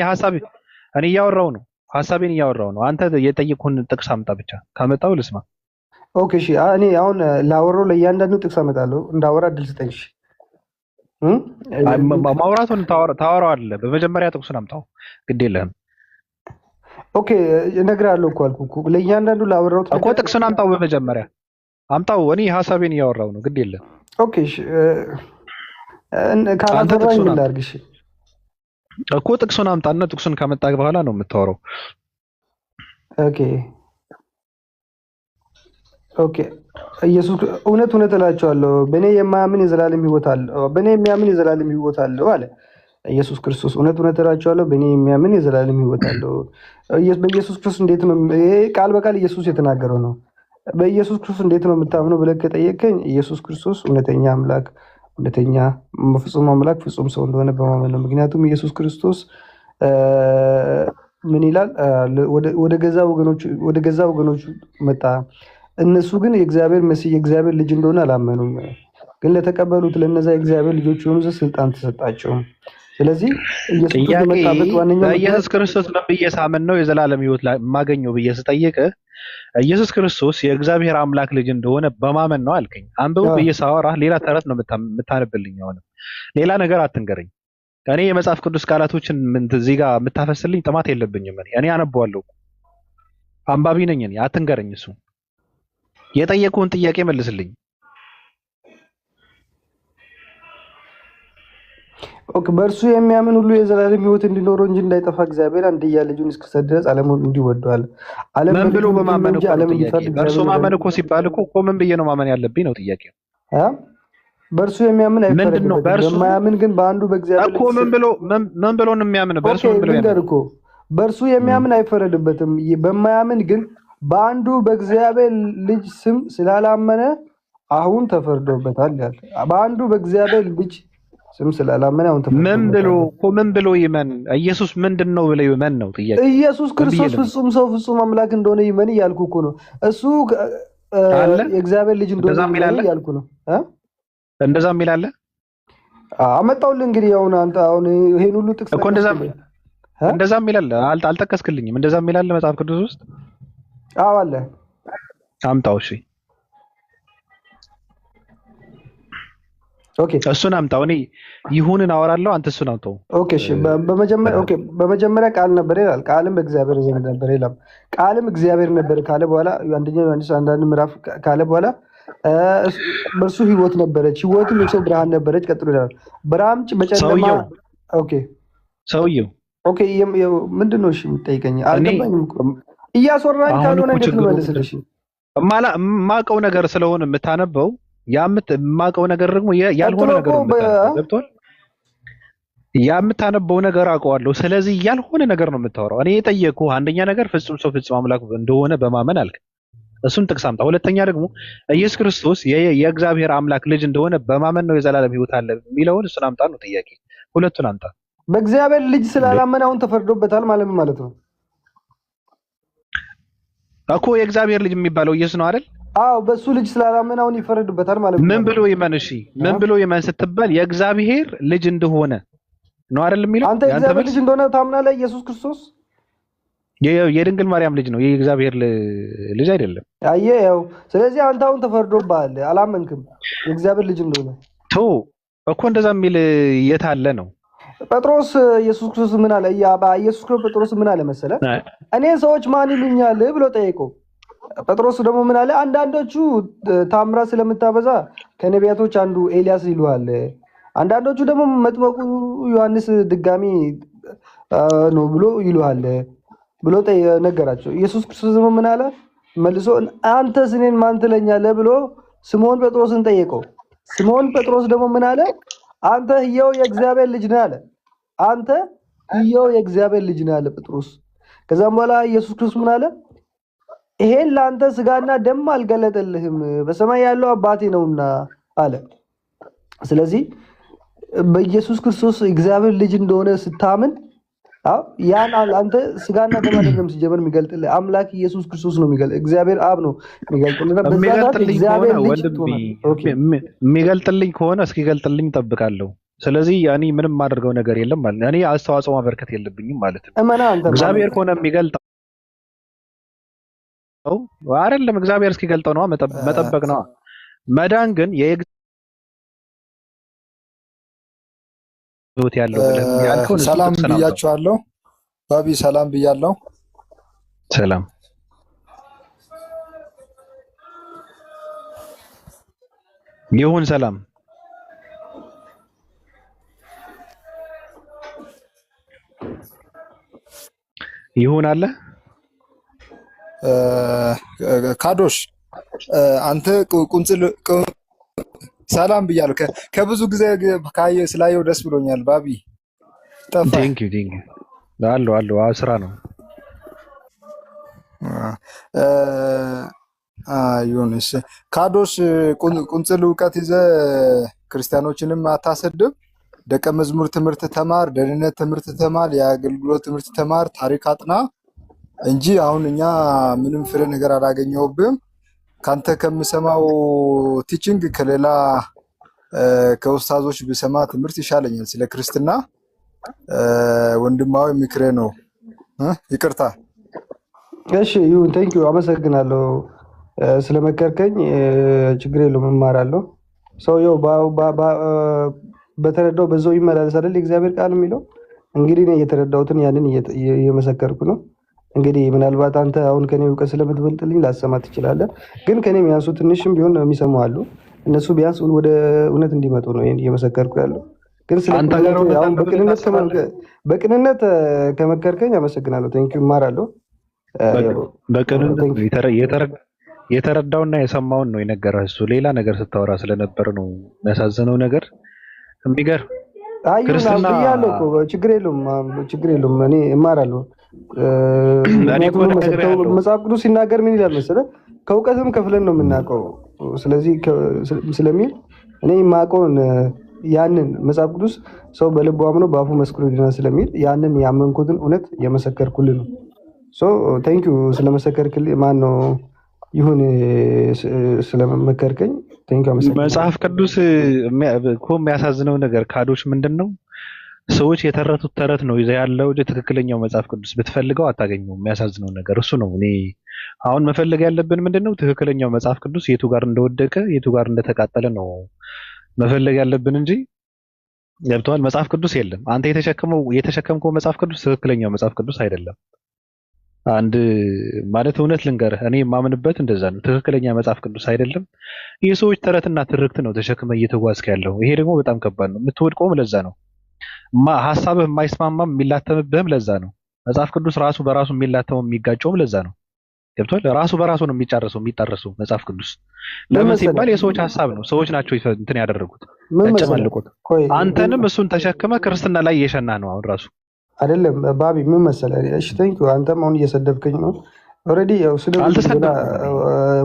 እያወራሁ ነው፣ ሀሳቤን እያወራሁ ነው። አንተ የጠየቁን ጥቅስ አምጣ ብቻ። ካመጣው ልስማ። ኦኬ እሺ። እኔ አሁን ላወራው ለእያንዳንዱ ጥቅስ አመጣለሁ። እንዳወራ እድል ስጠኝ። ማውራቱን ታወራዋለህ። በመጀመሪያ ጥቅሱን አምጣው፣ ግድ የለህም። ኦኬ እነግርሃለሁ እኮ አልኩህ እኮ ለእያንዳንዱ ላወራሁት እኮ ጥቅሱን አምጣው፣ በመጀመሪያ አምጣው። እኔ ሀሳቤን እያወራሁ ነው፣ ግድ የለህም። ኦኬ ካላወራኝ ምን ላድርግ? እሺ እኮ ጥቅሱን አምጣና ጥቅሱን ካመጣህ በኋላ ነው የምታወራው። ኦኬ ኦኬ ኢየሱስ እውነት እውነት እላቸዋለሁ በእኔ የማያምን የዘላለም ሕይወት አለው፣ በእኔ የሚያምን የዘላለም ሕይወት አለው አለ ኢየሱስ ክርስቶስ። እውነት እውነት እላቸዋለሁ በእኔ የሚያምን የዘላለም ሕይወት አለው። በኢየሱስ ክርስቶስ እንዴት ነው? ይሄ ቃል በቃል ኢየሱስ የተናገረው ነው። በኢየሱስ ክርስቶስ እንዴት ነው የምታምነው ብለህ ከጠየቀኝ ኢየሱስ ክርስቶስ እውነተኛ አምላክ፣ እውነተኛ ፍጹም አምላክ፣ ፍጹም ሰው እንደሆነ በማመን ነው። ምክንያቱም ኢየሱስ ክርስቶስ ምን ይላል? ወደ ገዛ ወገኖቹ መጣ፣ እነሱ ግን የእግዚአብሔር መሲህ የእግዚአብሔር ልጅ እንደሆነ አላመኑም። ግን ለተቀበሉት ለነዛ የእግዚአብሔር ልጆች የሆኑ ዘንድ ስልጣን ተሰጣቸው። ስለዚህ ኢየሱስ የመጣበት ዋነኛው በኢየሱስ ክርስቶስ ምን ብዬ ሳምን ነው የዘላለም ሕይወት የማገኘው ብዬ ስጠይቅህ ኢየሱስ ክርስቶስ የእግዚአብሔር አምላክ ልጅ እንደሆነ በማመን ነው አልከኝ። አንብቡ ብዬ ሳወራህ ሌላ ተረት ነው የምታነብልኝ። አሁንም ሌላ ነገር አትንገረኝ። እኔ የመጽሐፍ ቅዱስ ቃላቶችን እዚህ ጋር የምታፈስልኝ ጥማት የለብኝም። እኔ አነበዋለሁ፣ አንባቢ ነኝ እኔ። አትንገረኝ። እሱ የጠየቁህን ጥያቄ መልስልኝ። ኦኬ በእርሱ የሚያምን ሁሉ የዘላለም ሕይወት እንዲኖረው እንጂ እንዳይጠፋ እግዚአብሔር አንድያ ልጁን እስኪሰጥ ድረስ ዓለሙን እንዲሁ ወዷል። ምን ብሎ በማመን እኮ ነው ጥያቄ። በእርሱ ማመን እኮ ሲባል እኮ ምን ብዬ ነው ማመን ያለብኝ ነው ጥያቄ። በእርሱ የሚያምን አይፈረድበትም፣ በማያምን ግን በአንዱ በእግዚአብሔር እኮ ምን ብሎ ነው የሚያምን? በእርሱ ምን ብሎ ያምን እኮ በእርሱ የሚያምን አይፈረድበትም፣ በማያምን ግን በአንዱ በእግዚአብሔር ልጅ ስም ስላላመነ አሁን ተፈርዶበታል ያለ። በአንዱ በእግዚአብሔር ልጅ ስም ስላላመነ አሁን ተፈርዶበታል። ምን ብሎ ይመን? ኢየሱስ ምንድነው ብሎ ይመን ነው ጥያቄ። ኢየሱስ ክርስቶስ ፍጹም ሰው ፍጹም አምላክ እንደሆነ ይመን እያልኩ እኮ ነው። እሱ የእግዚአብሔር ልጅ እንደሆነ ይመን እያልኩ ነው። እንደዛ የሚል አለ። አመጣውልህ እንግዲህ አንተ አሁን ይሄን ሁሉ ጥቅስ እኮ እንደዛ የሚል አለ። አልጠቀስክልኝም። እንደዛ የሚል አለ መጽሐፍ ቅዱስ ውስጥ? አዎ አለ። አምጣው። እሺ ኦኬ እሱን አምጣው። እኔ ይሁንን አወራለሁ፣ አንተ እሱን አምጣው። ኦኬ እሺ በመጀመሪያ ቃል ነበር ይላል። ቃልም በእግዚአብሔር ዘንድ ነበር ይላል። ቃልም እግዚአብሔር ነበር ካለ በኋላ አንደኛ ዮሐንስ አንዳንድ ምዕራፍ ካለ በኋላ በእርሱ ሕይወት ነበረች፣ ሕይወትም የሰው ብርሃን ነበረች። ቀጥሎ ይላል ብርሃን በጨለማ ሰውየው ኦኬ ምንድን ነው? እሺ የምትጠይቀኝ አልገባኝም እኮ እያስወራኝ ካልሆነ እንዴት ነው መልስልሽ? የማውቀው ነገር ስለሆነ የምታነበው የማውቀው ነገር ደግሞ ያልሆነ ነገር ነው ገብቶሃል? የምታነበው ነገር አውቀዋለሁ። ስለዚህ ያልሆነ ነገር ነው የምታወራው። እኔ የጠየኩህ አንደኛ ነገር ፍጹም ሰው ፍጹም አምላክ እንደሆነ በማመን አልክ። እሱን ጥቅስ አምጣ። ሁለተኛ ደግሞ ኢየሱስ ክርስቶስ የእግዚአብሔር አምላክ ልጅ እንደሆነ በማመን ነው የዘላለም ሕይወት አለ የሚለውን እሱን አምጣ ነው ጥያቄ። ሁለቱን አምጣ። በእግዚአብሔር ልጅ ስላላመነ አሁን ተፈርዶበታል ማለት ነው እኮ። የእግዚአብሔር ልጅ የሚባለው ኢየሱስ ነው አይደል? አዎ በሱ ልጅ ስላላመነ አሁን ይፈረድበታል ማለት ነው። ምን ብሎ ይመን? እሺ ምን ብሎ ይመን ስትባል የእግዚአብሔር ልጅ እንደሆነ ነው አይደል የሚለው? አንተ የእግዚአብሔር ልጅ እንደሆነ ታምናለህ? ኢየሱስ ክርስቶስ የድንግል ማርያም ልጅ ነው፣ የእግዚአብሔር ልጅ አይደለም። አየህ ያው። ስለዚህ አንተ አሁን ተፈርዶብሃል፣ አላመንክም የእግዚአብሔር ልጅ እንደሆነ። እኮ እንደዛ የሚል የት አለ ነው? ጴጥሮስ ኢየሱስ ክርስቶስ ምን አለ? ኢየሱስ ክርስቶስ ጴጥሮስ ምን አለ መሰለ? እኔ ሰዎች ማን ይሉኛል ብሎ ጠየቀው። ጴጥሮስ ደግሞ ምን አለ? አንዳንዶቹ ታምራት ስለምታበዛ ከነቢያቶች አንዱ ኤልያስ ይሉሃል፣ አንዳንዶቹ ደግሞ መጥምቁ ዮሐንስ ድጋሚ ነው ብሎ ይሉሃል ብሎ ነገራቸው። ኢየሱስ ክርስቶስ ደግሞ ምን አለ መልሶ? አንተስ እኔን ማን ትለኛለህ ብሎ ስምዖን ጴጥሮስን ጠየቀው። ስምዖን ጴጥሮስ ደግሞ ምን አለ? አንተ ሕያው የእግዚአብሔር ልጅ ነህ አለ። አንተ ሕያው የእግዚአብሔር ልጅ ነህ አለ ጴጥሮስ። ከዛም በኋላ ኢየሱስ ክርስቶስ ምን አለ? ይሄን ለአንተ ስጋና ደም አልገለጠልህም በሰማይ ያለው አባቴ ነውና አለ። ስለዚህ በኢየሱስ ክርስቶስ እግዚአብሔር ልጅ እንደሆነ ስታምን ያን አንተ ስጋና ደም አይደለም ሲጀመር የሚገልጥልህ አምላክ ኢየሱስ ክርስቶስ ነው የሚገልጥ፣ እግዚአብሔር አብ ነው የሚገልጥልህ። የሚገልጥልኝ ከሆነ እስኪገልጥልኝ እጠብቃለሁ። ስለዚህ እኔ ምንም የማደርገው ነገር የለም ማለት ነው። እኔ አስተዋጽኦ ማበርከት የለብኝም ማለት ነው። እግዚአብሔር ከሆነ የሚገልጠው አይደለም፣ እግዚአብሔር እስኪገልጠው ነው መጠበቅ ነው። መዳን ግን ህይወት ያለው ብለህ ያልከው ሰላም ብያችኋለሁ። ባቢ ሰላም ብያለሁ። ሰላም ይሁን። ሰላም ይሁን አለ ካዶሽ አንተ ቁንጽል ሰላም ብያለሁ። ከብዙ ጊዜ ስላየው ደስ ብሎኛል። ባቢ ጠፋ። ቴንክ ዩ አለው ስራ ነው። ይሁንስ ካዶሽ ቁንጽል እውቀት ይዘህ ክርስቲያኖችንም አታሰድብ። ደቀ መዝሙር ትምህርት ተማር፣ ደህንነት ትምህርት ተማር፣ የአገልግሎት ትምህርት ተማር፣ ታሪክ አጥና እንጂ አሁን እኛ ምንም ፍሬ ነገር አላገኘሁብህም። ካንተ ከምሰማው ቲችንግ ከሌላ ከኡስታዞች ብሰማ ትምህርት ይሻለኛል። ስለ ክርስትና ወንድማዊ ምክሬ ነው። ይቅርታ። እሺ ይሁን። ቴንክ ዩ አመሰግናለሁ ስለመከርከኝ። ችግር የለውም እማራለሁ። ሰውየው በተረዳው በዛው ይመላለስ አይደል የእግዚአብሔር ቃል የሚለው። እንግዲህ እኔ የተረዳሁትን ያንን እየመሰከርኩ ነው። እንግዲህ ምናልባት አንተ አሁን ከኔ እውቀት ስለምትበልጥልኝ ላሰማ ትችላለህ፣ ግን ከኔ የሚያንሱ ትንሽም ቢሆን የሚሰሙ አሉ። እነሱ ቢያንስ ወደ እውነት እንዲመጡ ነው ይሄን እየመሰከርኩ ያለው። ግን በቅንነት ከመከርከኝ አመሰግናለሁ። ቴንኪው እማራለሁ። የተረዳውና የሰማውን ነው የነገረህ። እሱ ሌላ ነገር ስታወራ ስለነበር ነው የሚያሳዝነው ነገር። የሚገርም ክርስትና ብያለሁ እኮ ችግር የለውም እኔ እማራለሁ። መጽሐፍ ቅዱስ ሲናገር ምን ይላል መሰለህ? ከእውቀትም ከፍለን ነው የምናውቀው። ስለዚህ ስለሚል እኔ የማውቀውን ያንን መጽሐፍ ቅዱስ ሰው በልቡ አምኖ በአፉ መስክሮ ይድናል ስለሚል ያንን ያመንኩትን እውነት የመሰከርኩልህ ነው። ቴንኪው ስለመሰከርክልኝ። ማን ነው ይሁን ስለመከርከኝ ቴንኪው አመሰግናለሁ። መጽሐፍ ቅዱስ እኮ የሚያሳዝነው ነገር ካዶች ምንድን ነው? ሰዎች የተረቱት ተረት ነው ይዘህ ያለው። ትክክለኛው መጽሐፍ ቅዱስ ብትፈልገው አታገኘውም። የሚያሳዝነው ነገር እሱ ነው። እኔ አሁን መፈለግ ያለብን ምንድን ነው? ትክክለኛው መጽሐፍ ቅዱስ የቱ ጋር እንደወደቀ የቱ ጋር እንደተቃጠለ ነው መፈለግ ያለብን እንጂ ገብቶሃል? መጽሐፍ ቅዱስ የለም። አንተ የተሸከምከው መጽሐፍ ቅዱስ ትክክለኛው መጽሐፍ ቅዱስ አይደለም። አንድ ማለት እውነት ልንገርህ፣ እኔ የማምንበት እንደዛ ነው። ትክክለኛ መጽሐፍ ቅዱስ አይደለም። የሰዎች ተረትና ትርክት ነው ተሸክመ እየተጓዝክ ያለው። ይሄ ደግሞ በጣም ከባድ ነው። የምትወድቀውም ለዛ ነው። ሀሳብህ የማይስማማም የሚላተምብህም ለዛ ነው። መጽሐፍ ቅዱስ ራሱ በራሱ የሚላተመው የሚጋጨውም ለዛ ነው። ገብቶሃል? ራሱ በራሱ ነው የሚጣረሰው መጽሐፍ ቅዱስ። ለምን ሲባል የሰዎች ሀሳብ ነው። ሰዎች ናቸው እንትን ያደረጉት ያጨማልቁት። አንተንም እሱን ተሸክመ ክርስትና ላይ እየሸና ነው አሁን ራሱ አይደለም ባቢ። ምን መሰለህ? እሺ ቴንክ ዩ። አንተም አሁን እየሰደብከኝ ነው። ኦልሬዲ ያው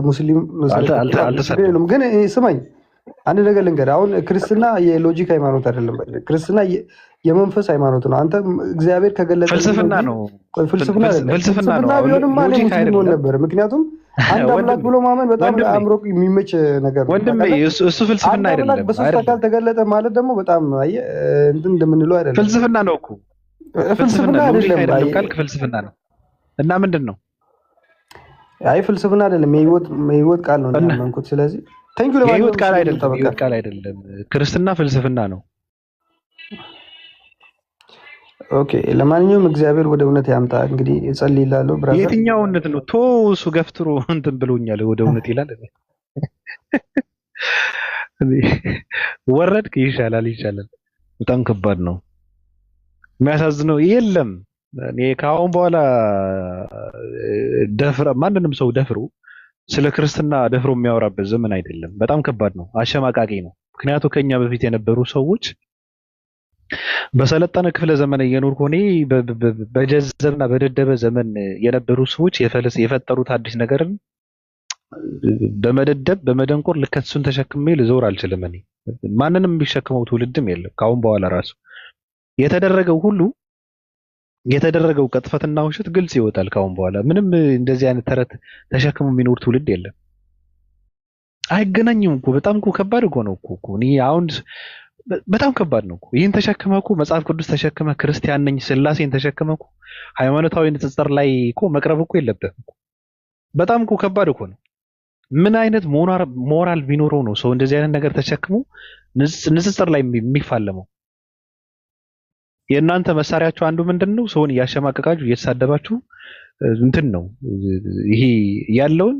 ሙስሊም አልተሰደብኩም። ግን ስማኝ አንድ ነገር ልንገርህ። አሁን ክርስትና የሎጂክ ሃይማኖት አይደለም። ክርስትና የመንፈስ ሃይማኖት ነው። አንተ እግዚአብሔር ከገለጸ ፍልስፍና ነው። ፍልስፍና ቢሆንም ማለት ሙስሊም ነበር። ምክንያቱም አንድ አምላክ ብሎ ማመን በጣም ለአእምሮ የሚመች ነገር ነው። ወንድም እሱ ፍልስፍና አይደለም። በሶስት አካል ተገለጠ ማለት ደግሞ በጣም እንትን እንደምንለው አይደለም። ፍልስፍና ነው እኮ ፍልስፍና አይደለም ካልክ ፍልስፍና ነው። እና ምንድን ነው? አይ ፍልስፍና አይደለም፣ የህይወት ቃል ነው ያመንኩት። ስለዚህ ቴንክ ዩ። የህይወት ቃል አይደለም፣ ክርስትና ፍልስፍና ነው። ኦኬ፣ ለማንኛውም እግዚአብሔር ወደ እውነት ያምጣ። እንግዲህ እጸልይላለሁ። ብራዘር የትኛው እውነት ነው? እሱ ገፍትሮ እንትን ብሎኛል። ወደ እውነት ይላል። ወረድክ። ይሻላል። በጣም ከባድ ነው። የሚያሳዝነው የለም። እኔ ከአሁን በኋላ ማንንም ሰው ደፍሮ ስለ ክርስትና ደፍሮ የሚያወራበት ዘመን አይደለም። በጣም ከባድ ነው። አሸማቃቂ ነው። ምክንያቱ ከኛ በፊት የነበሩ ሰዎች በሰለጠነ ክፍለ ዘመን እየኖርኩ እኔ በጀዘብና በደደበ ዘመን የነበሩ ሰዎች የፈጠሩት አዲስ ነገርን በመደደብ በመደንቆር ልከሱን ተሸክሜ ልዞር አልችልም። እኔ ማንንም የሚሸክመው ትውልድም የለም። ከአሁን በኋላ ራሱ የተደረገው ቅጥፈትና ውሸት ግልጽ ይወጣል። ካሁን በኋላ ምንም እንደዚህ አይነት ተረት ተሸክሞ የሚኖር ትውልድ የለም። አይገናኝም እኮ። በጣም እኮ ከባድ እኮ ነው እኮ። እኔ አሁን በጣም ከባድ ነው እኮ። ይህን ተሸክመህ እኮ መጽሐፍ ቅዱስ ተሸክመህ ክርስቲያን ነኝ ስላሴን ተሸክመህ እኮ ሃይማኖታዊ ንጽጽር ላይ እኮ መቅረብ እኮ የለብህም እኮ። በጣም እኮ ከባድ እኮ ነው። ምን አይነት ሞራል ቢኖረው ነው ሰው እንደዚህ አይነት ነገር ተሸክሞ ንጽጽር ላይ የሚፋለመው? የእናንተ መሳሪያችሁ አንዱ ምንድነው? ሰውን እያሸማቀቃችሁ እየተሳደባችሁ እንትን ነው። ይሄ ያለውን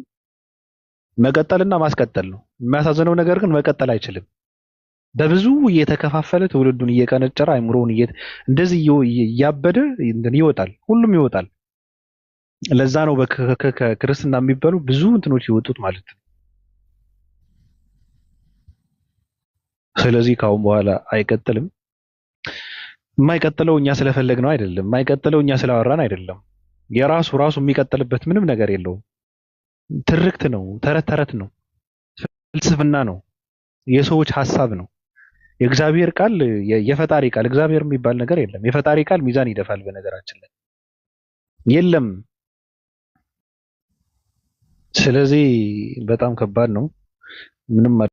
መቀጠልና ማስቀጠል ነው። የሚያሳዝነው ነገር ግን መቀጠል አይችልም። በብዙ እየተከፋፈለ ትውልዱን እየቀነጨረ አይምሮውን እንደዚህ እያበደ ይወጣል። ሁሉም ይወጣል። ለዛ ነው ከክርስትና የሚባሉ ብዙ እንትኖች ይወጡት ማለት ነው። ስለዚህ ካሁን በኋላ አይቀጥልም። የማይቀጥለው እኛ ስለፈለግነው አይደለም። የማይቀጥለው እኛ ስላወራን አይደለም። ራሱ የሚቀጥልበት ምንም ነገር የለውም። ትርክት ነው፣ ተረት ተረት ነው፣ ፍልስፍና ነው፣ የሰዎች ሀሳብ ነው። የእግዚአብሔር ቃል የፈጣሪ ቃል እግዚአብሔር የሚባል ነገር የለም። የፈጣሪ ቃል ሚዛን ይደፋል። በነገራችን ላይ የለም። ስለዚህ በጣም ከባድ ነው። ምንም